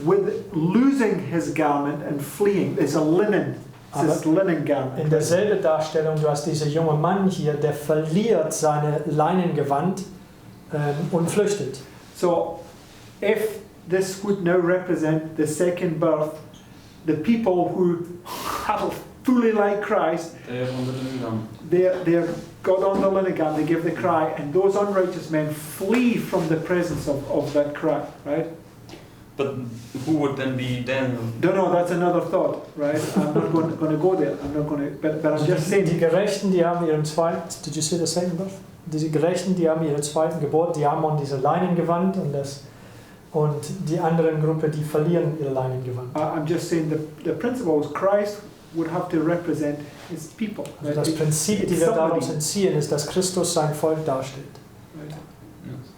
[SPEAKER 6] with losing his garment and fleeing. It's a linen. It's this linen garment.
[SPEAKER 1] In derselben Darstellung, du hast diesen jungen Mann hier, der verliert seine Leinengewand und flüchtet.
[SPEAKER 6] So, if this would now represent the second birth, the people who are fully like Christ, they're got on the linen garment, they give the cry, and those unrighteous men flee from the presence of that cry, right?
[SPEAKER 3] But who would then be Daniel?
[SPEAKER 6] No, that's another thought, right? I'm not going to go there. I'm not going to, but I'm just saying.
[SPEAKER 1] Die Gerechten, die haben ihren zweiten, did you see the second birth? Die Gerechten, die haben ihre zweiten Geburt, die haben diese Leinengewand und die anderen Gruppe, die verlieren ihre Leinengewand.
[SPEAKER 6] I'm just saying the principle is Christ would have to represent his people.
[SPEAKER 1] Also das Prinzip, die wir daraus entziehen, ist, dass Christus sein Volk darstellt.
[SPEAKER 6] Right.
[SPEAKER 3] Yes.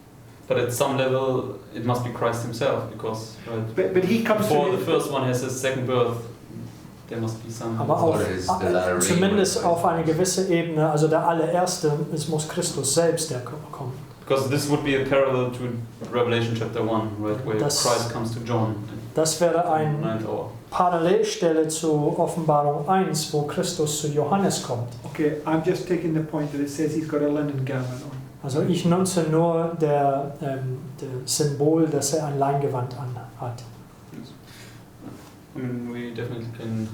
[SPEAKER 3] But at some level, it must be Christ himself, because right,
[SPEAKER 6] But he comes
[SPEAKER 3] before
[SPEAKER 6] to
[SPEAKER 3] the first one has his second birth, there must be some.
[SPEAKER 1] Aber auch,
[SPEAKER 10] Oder ist der latter rain
[SPEAKER 1] zumindest
[SPEAKER 10] with
[SPEAKER 1] auf eine gewisse Ebene, also der allererste, es muss Christus selbst der kommen.
[SPEAKER 3] Because this would be a parallel to Revelation chapter 1, right, where
[SPEAKER 1] Das-
[SPEAKER 3] Christ comes to John
[SPEAKER 1] Das wäre
[SPEAKER 3] in the
[SPEAKER 1] eine
[SPEAKER 3] 9th hour.
[SPEAKER 1] Parallelstelle zu Offenbarung 1, wo Christus zu Johannes kommt.
[SPEAKER 6] Okay, I'm just taking the point that it says he's got a linen garment on.
[SPEAKER 1] Also ich nutze nur der Symbol, dass er ein Leingewand anhat.
[SPEAKER 3] I mean, we definitely can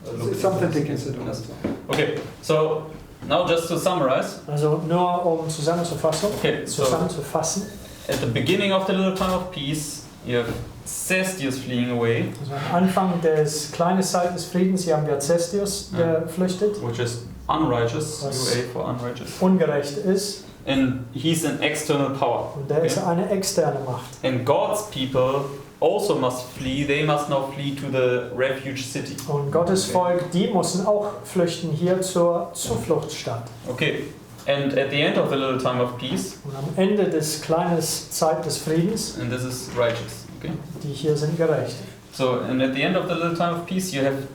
[SPEAKER 3] look
[SPEAKER 6] It's
[SPEAKER 3] at
[SPEAKER 6] something
[SPEAKER 3] this.
[SPEAKER 6] to consider.
[SPEAKER 3] Yes. Okay, so now just to summarize.
[SPEAKER 1] Also nur um zusammenzufassen,
[SPEAKER 3] Okay, so at the beginning of the little time of peace, you have Cestius fleeing away,
[SPEAKER 1] also am Anfang des kleinen Zeit des Friedens, hier haben wir Cestius, der flüchtet,
[SPEAKER 3] which is unrighteous,
[SPEAKER 1] Was-
[SPEAKER 3] UA for unrighteous.
[SPEAKER 1] ungerecht ist,
[SPEAKER 3] And he's an external power.
[SPEAKER 1] und der ist eine externe Macht.
[SPEAKER 3] And God's people also must flee. They must now flee to the refuge city.
[SPEAKER 1] Und Gottes Volk, die müssen auch flüchten hier zur Zufluchtsstadt.
[SPEAKER 3] Okay. And at the end of the little time of peace,
[SPEAKER 1] Und am Ende des kleinen Zeit des Friedens,
[SPEAKER 3] and this is righteous. Okay.
[SPEAKER 1] die hier sind gerecht.
[SPEAKER 3] So, and at the end of the little time of peace, you have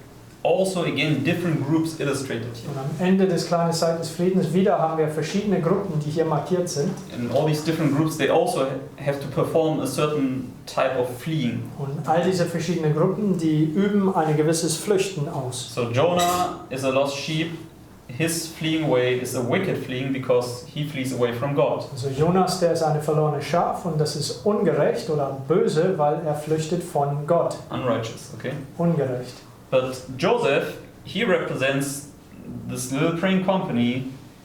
[SPEAKER 3] also again different groups illustrated here.
[SPEAKER 1] Und am Ende des kleinen Zeit des Friedens wieder haben wir verschiedene Gruppen, die hier markiert sind.
[SPEAKER 3] And all these different groups, they also have to perform a certain type of fleeing.
[SPEAKER 1] Und all diese verschiedenen Gruppen, die üben ein gewisses Flüchten aus.
[SPEAKER 3] So Jonah is a lost sheep. His fleeing away is a wicked fleeing because he flees away from God.
[SPEAKER 1] Also Jonas, der ist eine verlorene Schaf und das ist ungerecht oder böse, weil er flüchtet von Gott.
[SPEAKER 3] Unrighteous, okay?
[SPEAKER 1] Ungerecht.
[SPEAKER 3] But Joseph, he represents this little praying company,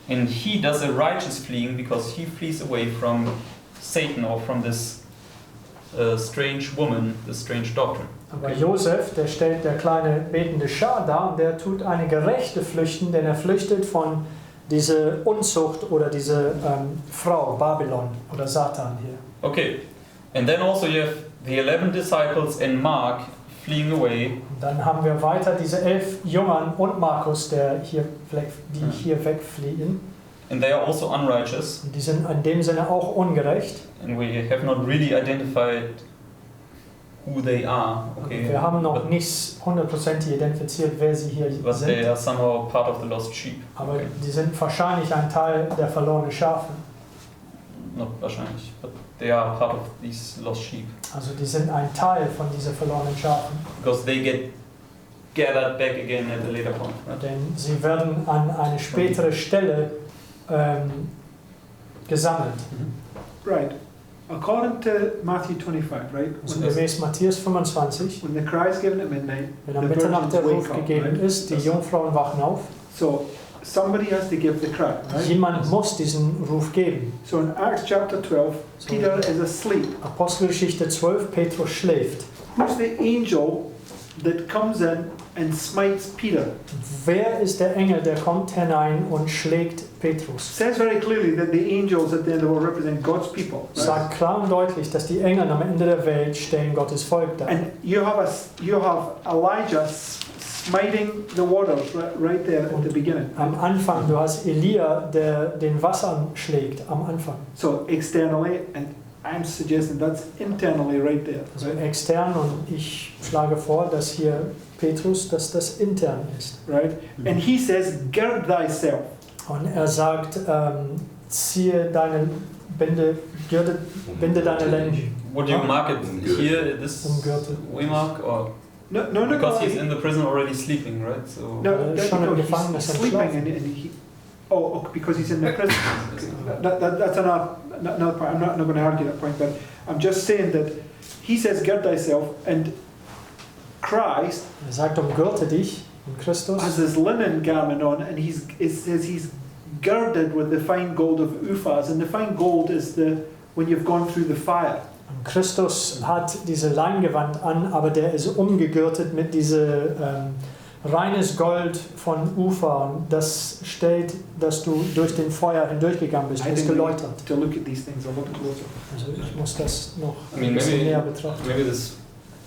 [SPEAKER 3] and he does a righteous fleeing because he flees away from Satan or from this strange woman, this strange doctrine.
[SPEAKER 1] Aber Josef, der stellt der kleine betende Schar dar und der tut eine gerechte Flüchten, denn er flüchtet von dieser Unzucht oder diese Frau, Babylon oder Satan hier.
[SPEAKER 3] Okay, and then also you have the 11 disciples and Mark fleeing away.
[SPEAKER 1] Und dann haben wir weiter diese 11 Jüngern und Markus, die hier wegfliehen.
[SPEAKER 3] And they are also unrighteous.
[SPEAKER 1] Und die sind in dem Sinne auch ungerecht.
[SPEAKER 3] And we have not really identified who they are. Okay.
[SPEAKER 1] Wir haben noch nicht hundertprozentig identifiziert, wer sie hier
[SPEAKER 3] But they
[SPEAKER 1] sind.
[SPEAKER 3] are somehow part of the lost sheep.
[SPEAKER 1] Aber
[SPEAKER 3] Okay.
[SPEAKER 1] die sind wahrscheinlich ein Teil der verlorenen Schafe.
[SPEAKER 3] Not wahrscheinlich, but they are part of these lost sheep.
[SPEAKER 1] Also die sind ein Teil von diesen verlorenen Schafen.
[SPEAKER 3] Because they get gathered back again at a later point. Right?
[SPEAKER 1] Denn sie werden an eine spätere Stelle gesammelt.
[SPEAKER 6] Right. According to Matthew 25, right?
[SPEAKER 1] Also gemäß Matthäus 25,
[SPEAKER 6] When the cry is given at midnight,
[SPEAKER 1] wenn
[SPEAKER 6] the
[SPEAKER 1] am Mitternacht der
[SPEAKER 6] virgins
[SPEAKER 1] Ruf
[SPEAKER 6] wake up,
[SPEAKER 1] gegeben
[SPEAKER 6] right?
[SPEAKER 1] ist, die Jungfrauen wachen auf.
[SPEAKER 6] So somebody has to give the cry, right?
[SPEAKER 1] Jemand muss diesen Ruf geben.
[SPEAKER 6] So in Acts chapter 12,
[SPEAKER 1] So
[SPEAKER 6] Peter is asleep.
[SPEAKER 1] Apostelgeschichte 12, Petrus schläft.
[SPEAKER 6] Who's the angel that comes in and smites Peter?
[SPEAKER 1] Wer ist der Engel, der kommt hinein und schlägt Petrus?
[SPEAKER 6] It says very clearly that the angels at the end of the world represent God's people. Right?
[SPEAKER 1] Sagt klar und deutlich, dass die Engel am Ende der Welt stellen Gottes Volk dar.
[SPEAKER 6] And you have Elijah smiting the waters right there at the beginning.
[SPEAKER 1] Am Anfang, du hast Elia, der den Wassern schlägt, am Anfang.
[SPEAKER 6] So externally, and I'm suggesting that's internally right there.
[SPEAKER 1] Also
[SPEAKER 6] Right?
[SPEAKER 1] extern, und ich schlage vor, dass hier Petrus, dass das intern ist.
[SPEAKER 6] Right? And he says, gird thyself.
[SPEAKER 1] Und er sagt, ziehe deine binde deine Lenden.
[SPEAKER 3] Would you mark it here, this
[SPEAKER 1] Umgürtet.
[SPEAKER 3] waymark, or
[SPEAKER 6] No.
[SPEAKER 3] because he's in the prison already sleeping, right? So
[SPEAKER 6] No, that's
[SPEAKER 1] Schon im
[SPEAKER 6] because
[SPEAKER 1] Gefängnis
[SPEAKER 6] he's
[SPEAKER 1] am
[SPEAKER 6] sleeping
[SPEAKER 1] Schlafen.
[SPEAKER 6] and he. Oh, because he's in the prison. That's another point. I'm not going to argue that point, but I'm just saying that he says, gird thyself, and Christ
[SPEAKER 1] Er sagt, umgürte dich in Christus.
[SPEAKER 6] has his linen garment on, and it says he's girded with the fine gold of Uphaz, and the fine gold is when you've gone through the fire.
[SPEAKER 1] Und Christus hat diese Leingewand an, aber der ist umgegürtet mit diese reines Gold von Ufer. Und das stellt, dass du durch den Feuer hindurchgegangen bist.
[SPEAKER 6] I
[SPEAKER 1] Du bist
[SPEAKER 6] think we
[SPEAKER 1] geläutert.
[SPEAKER 6] need to look at these things a little closer.
[SPEAKER 1] Also ich muss das noch
[SPEAKER 3] I mean,
[SPEAKER 1] ein bisschen
[SPEAKER 3] maybe-
[SPEAKER 1] näher betrachten.
[SPEAKER 3] maybe this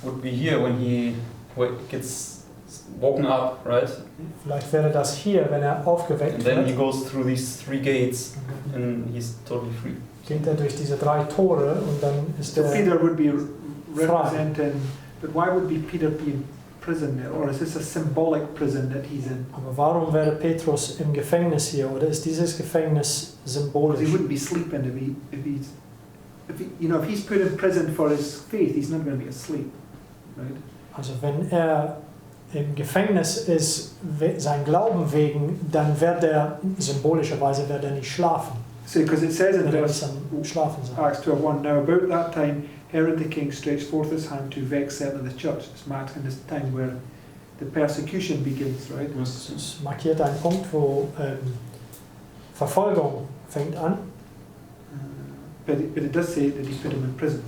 [SPEAKER 3] would be here when he gets woken up, right?
[SPEAKER 1] Vielleicht wäre das hier, wenn er aufgeweckt
[SPEAKER 3] And then he
[SPEAKER 1] wird.
[SPEAKER 3] goes through these 3 gates and he's totally free.
[SPEAKER 1] Geht er durch diese 3 Tore und dann ist
[SPEAKER 6] So
[SPEAKER 1] er
[SPEAKER 6] Peter would be representing, but why would Peter be in prison there? Or is this a symbolic prison that he's in?
[SPEAKER 1] Aber warum wäre Petrus im Gefängnis hier? Oder ist dieses Gefängnis
[SPEAKER 6] Because he
[SPEAKER 1] symbolisch?
[SPEAKER 6] wouldn't be sleeping if he's put in prison for his faith, he's not going to be asleep, right?
[SPEAKER 1] Also wenn er im Gefängnis ist, sein Glauben wegen, dann wird er symbolischerweise nicht schlafen.
[SPEAKER 6] So, because it says in
[SPEAKER 1] Wird er nicht
[SPEAKER 6] verse
[SPEAKER 1] am Schlafen sein.
[SPEAKER 6] Acts 12:1, now about that time Herod the king stretched forth his hand to vex certain of the church. It's marked in this time where the persecution begins, right?
[SPEAKER 1] Es markiert einen Punkt, wo Verfolgung fängt an.
[SPEAKER 6] But it does say that he put him in prison.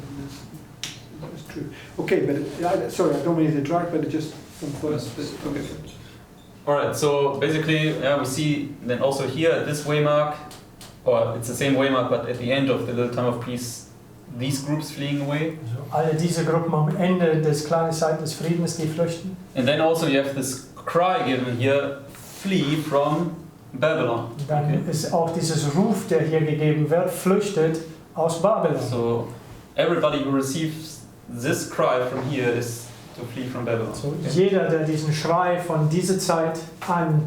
[SPEAKER 6] That's true. Okay, but sorry, I don't mean to drag, but it just some thoughts.
[SPEAKER 3] Okay. Alright, so basically, we see then also here this waymark, or it's the same waymark, but at the end of the little time of peace, these groups fleeing away.
[SPEAKER 1] Also alle diese Gruppen am Ende des kleinen Zeit des Friedens, die flüchten.
[SPEAKER 3] And then also you have this cry given here, flee from Babylon.
[SPEAKER 1] Und dann ist auch dieses Ruf, der hier gegeben wird, flüchtet aus Babylon.
[SPEAKER 3] So everybody who receives this cry from here is to flee from Babylon.
[SPEAKER 1] So
[SPEAKER 3] Okay.
[SPEAKER 1] jeder, der diesen Schrei von dieser Zeit an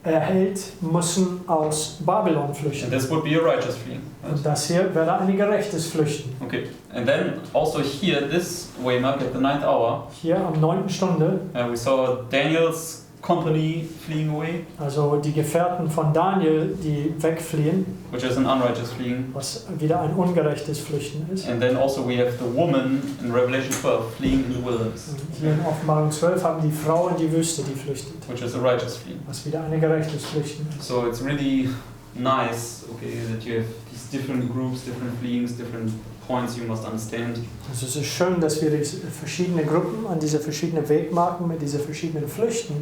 [SPEAKER 1] erhält, müssen aus Babylon
[SPEAKER 3] And
[SPEAKER 1] flüchten.
[SPEAKER 3] this would be a righteous fleeing. Right?
[SPEAKER 1] Und das hier wäre ein gerechtes Flüchten.
[SPEAKER 3] Okay, and then also here, this waymark at the 9th hour,
[SPEAKER 1] Hier am 9. Stunde,
[SPEAKER 3] we saw Daniel's company fleeing away,
[SPEAKER 1] also die Gefährten von Daniel, die wegfliehen,
[SPEAKER 3] which is an unrighteous fleeing.
[SPEAKER 1] was wieder ein ungerechtes Flüchten ist.
[SPEAKER 3] And then also we have the woman in Revelation 12 fleeing in the wilderness,
[SPEAKER 1] Und hier in Offenbarung 12 haben die Frau in die Wüste, die flüchtet,
[SPEAKER 3] which is a righteous fleeing.
[SPEAKER 1] was wieder ein gerechtes Flüchten ist.
[SPEAKER 3] So it's really nice, okay, that you have these different groups, different fleeings, different points you must understand.
[SPEAKER 1] Also es ist schön, dass wir diese verschiedenen Gruppen an diese verschiedenen Wegmarken mit diesen verschiedenen Flüchten,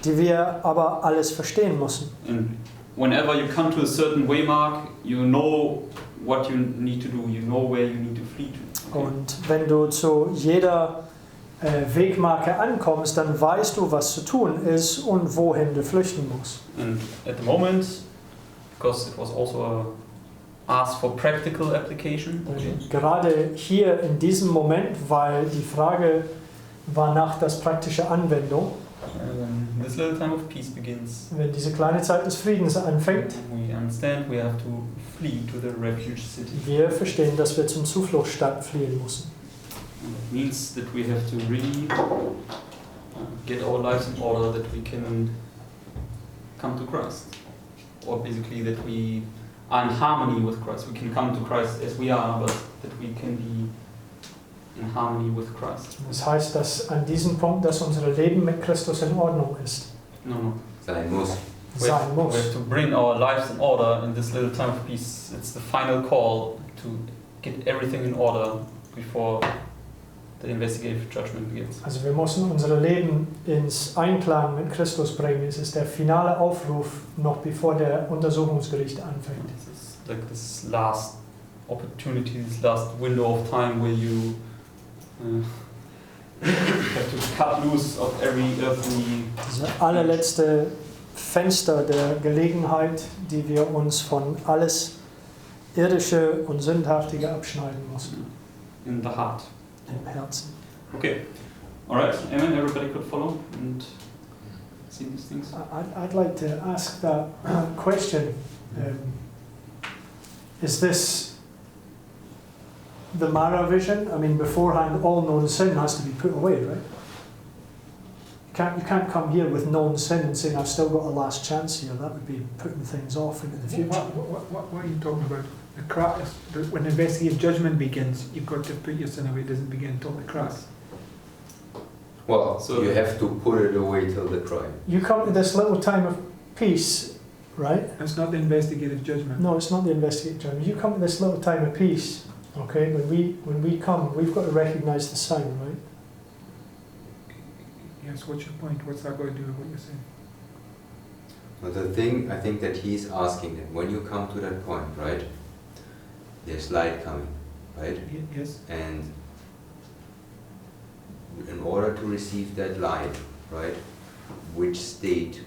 [SPEAKER 1] die wir aber alles verstehen müssen.
[SPEAKER 3] And whenever you come to a certain waymark, you know what you need to do, you know where you need to flee to. Okay?
[SPEAKER 1] Und wenn du zu jeder Wegmarke ankommst, dann weißt du, was zu tun ist und wohin du flüchten musst.
[SPEAKER 3] And at the moment, because it was also asked for practical application, okay,
[SPEAKER 1] Gerade hier in diesem Moment, weil die Frage war nach der praktischen Anwendung,
[SPEAKER 3] this little time of peace begins.
[SPEAKER 1] wenn diese kleine Zeit des Friedens anfängt,
[SPEAKER 3] We understand we have to flee to the refuge city.
[SPEAKER 1] wir verstehen, dass wir zum Zufluchtsstadt fliehen müssen.
[SPEAKER 3] And it means that we have to really get our lives in order that we can come to Christ. Or basically that we are in harmony with Christ. We can come to Christ as we are, but that we can be in harmony with Christ.
[SPEAKER 1] Das heißt, dass an diesem Punkt, dass unser Leben mit Christus in Ordnung ist.
[SPEAKER 3] No.
[SPEAKER 10] Sein muss.
[SPEAKER 1] Sein
[SPEAKER 3] We
[SPEAKER 1] muss.
[SPEAKER 3] have to bring our lives in order in this little time of peace. It's the final call to get everything in order before the investigative judgment begins.
[SPEAKER 1] Also wir müssen unser Leben ins Einklang mit Christus bringen. Es ist der finale Aufruf, noch bevor der Untersuchungsgericht anfängt.
[SPEAKER 3] It's like this last opportunity, this last window of time where you have to cut loose of every earthly.
[SPEAKER 1] Das allerletzte Fenster der Gelegenheit, die wir uns von alles Irdische und Sündhaftige abschneiden müssen.
[SPEAKER 3] In the heart.
[SPEAKER 1] Im Herzen.
[SPEAKER 3] Okay. Alright, Amen. Everybody could follow and see these things.
[SPEAKER 1] I'd like to ask that question. Is this the Mara vision? I mean, beforehand, all known sin has to be put away, right? You can't come here with known sin and saying, I've still got a last chance here. That would be putting things off into the future.
[SPEAKER 6] What are you talking about? The cross, when investigative judgment begins, you've got to put your sin away. It doesn't begin until the cross.
[SPEAKER 10] Well,
[SPEAKER 3] So-
[SPEAKER 10] you have to put it away till the crime.
[SPEAKER 1] You come to this little time of peace, right?
[SPEAKER 6] It's not the investigative judgment.
[SPEAKER 1] No, it's not the investigative judgment. You come to this little time of peace, okay? When we come, we've got to recognise the sign, right?
[SPEAKER 6] Yes, what's your point? What's that got to do with what you're saying?
[SPEAKER 10] But the thing I think that he's asking that when you come to that point, right, there's light coming, right?
[SPEAKER 6] Yes.
[SPEAKER 10] And in order to receive that light, right, which state,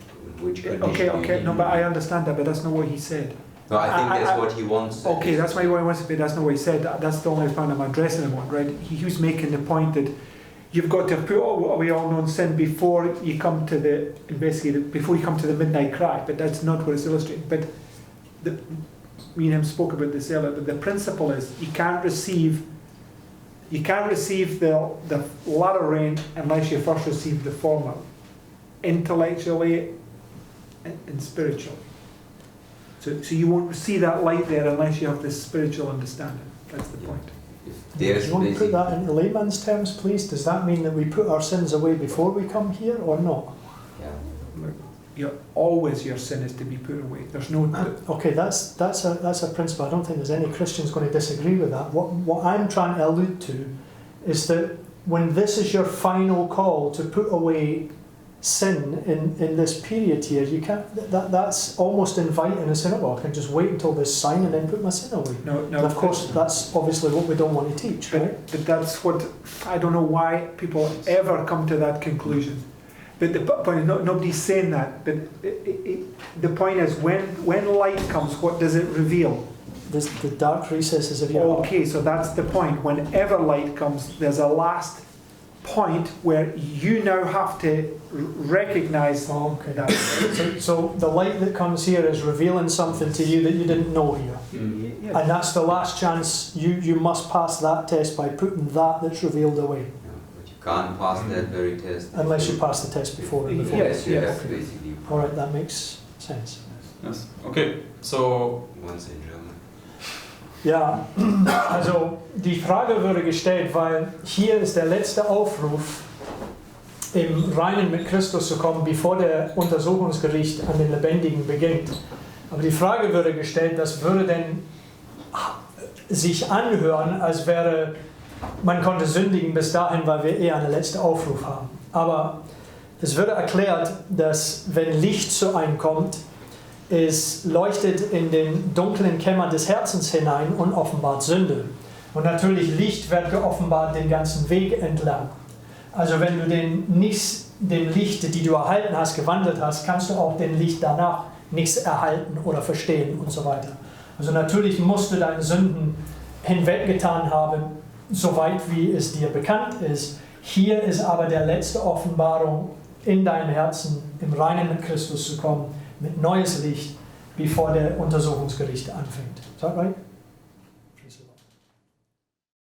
[SPEAKER 10] which condition
[SPEAKER 6] Okay.
[SPEAKER 10] you
[SPEAKER 6] No,
[SPEAKER 10] need-
[SPEAKER 6] but I understand that, but that's not what he said.
[SPEAKER 10] No, I think that's
[SPEAKER 6] I-
[SPEAKER 10] what he wants.
[SPEAKER 6] Okay, that's why he wants to be. That's not what he said. That's the only point I'm addressing him on, right? He was making the point that you've got to put away all known sin before you come to the investigative, before you come to the midnight cry. But that's not what it's illustrating. But me and him spoke about this earlier. But the principle is you can't receive the latter rain unless you first receive the former, intellectually and spiritually. So you won't see that light there unless you have this spiritual understanding. That's the point.
[SPEAKER 10] If
[SPEAKER 1] Do
[SPEAKER 10] there's
[SPEAKER 1] you want to put
[SPEAKER 10] basic-
[SPEAKER 1] that in layman's terms, please? Does that mean that we put our sins away before we come here or not?
[SPEAKER 10] Yeah.
[SPEAKER 6] Your sin is to be put away. There's no.
[SPEAKER 1] Okay, that's a principle. I don't think there's any Christians going to disagree with that. What I'm trying to allude to is that when this is your final call to put away sin in this period here, you can't. That's almost inviting us in. Well, I can just wait until this sign and then put my sin away.
[SPEAKER 6] No.
[SPEAKER 1] And of course, that's obviously what we don't want to teach, right?
[SPEAKER 6] But that's what I don't know why people ever come to that conclusion. But the point is, nobody's saying that. But the point is, when light comes, what does it reveal?
[SPEAKER 1] The dark recesses of your heart.
[SPEAKER 6] Okay, so that's the point. Whenever light comes, there's a last point where you now have to recognize
[SPEAKER 1] Okay.
[SPEAKER 6] that.
[SPEAKER 1] So the light that comes here is revealing something to you that you didn't know here.
[SPEAKER 6] Yes.
[SPEAKER 1] And that's the last chance. You must pass that test by putting that's revealed away.
[SPEAKER 10] Yeah, but you can't pass that very test.
[SPEAKER 1] Unless you pass the test before.
[SPEAKER 6] Yes.
[SPEAKER 10] Yes, you have
[SPEAKER 1] Okay.
[SPEAKER 10] basically.
[SPEAKER 1] Alright, that makes sense.
[SPEAKER 3] Yes. Okay. So
[SPEAKER 10] Once in German.
[SPEAKER 1] Ja, also die Frage würde gestellt, weil hier ist der letzte Aufruf, im Reinen mit Christus zu kommen, bevor der Untersuchungsgericht an den Lebendigen beginnt. Aber die Frage würde gestellt, das würde denn sich anhören, als wäre, man konnte sündigen bis dahin, weil wir eher einen letzten Aufruf haben. Aber es würde erklärt, dass wenn Licht zu einem kommt, es leuchtet in den dunklen Kämmer des Herzens hinein und offenbart Sünde. Und natürlich Licht wird geoffenbart den ganzen Weg entlang. Also wenn du dem Licht, die du erhalten hast, gewandelt hast, kannst du auch dem Licht danach nichts erhalten oder verstehen und so weiter. Also natürlich musst du deine Sünden hinweggetan haben, soweit wie es dir bekannt ist. Hier ist aber der letzte Offenbarung in deinem Herzen, im Reinen mit Christus zu kommen, mit neues Licht, bevor der Untersuchungsgericht anfängt. Ist das right?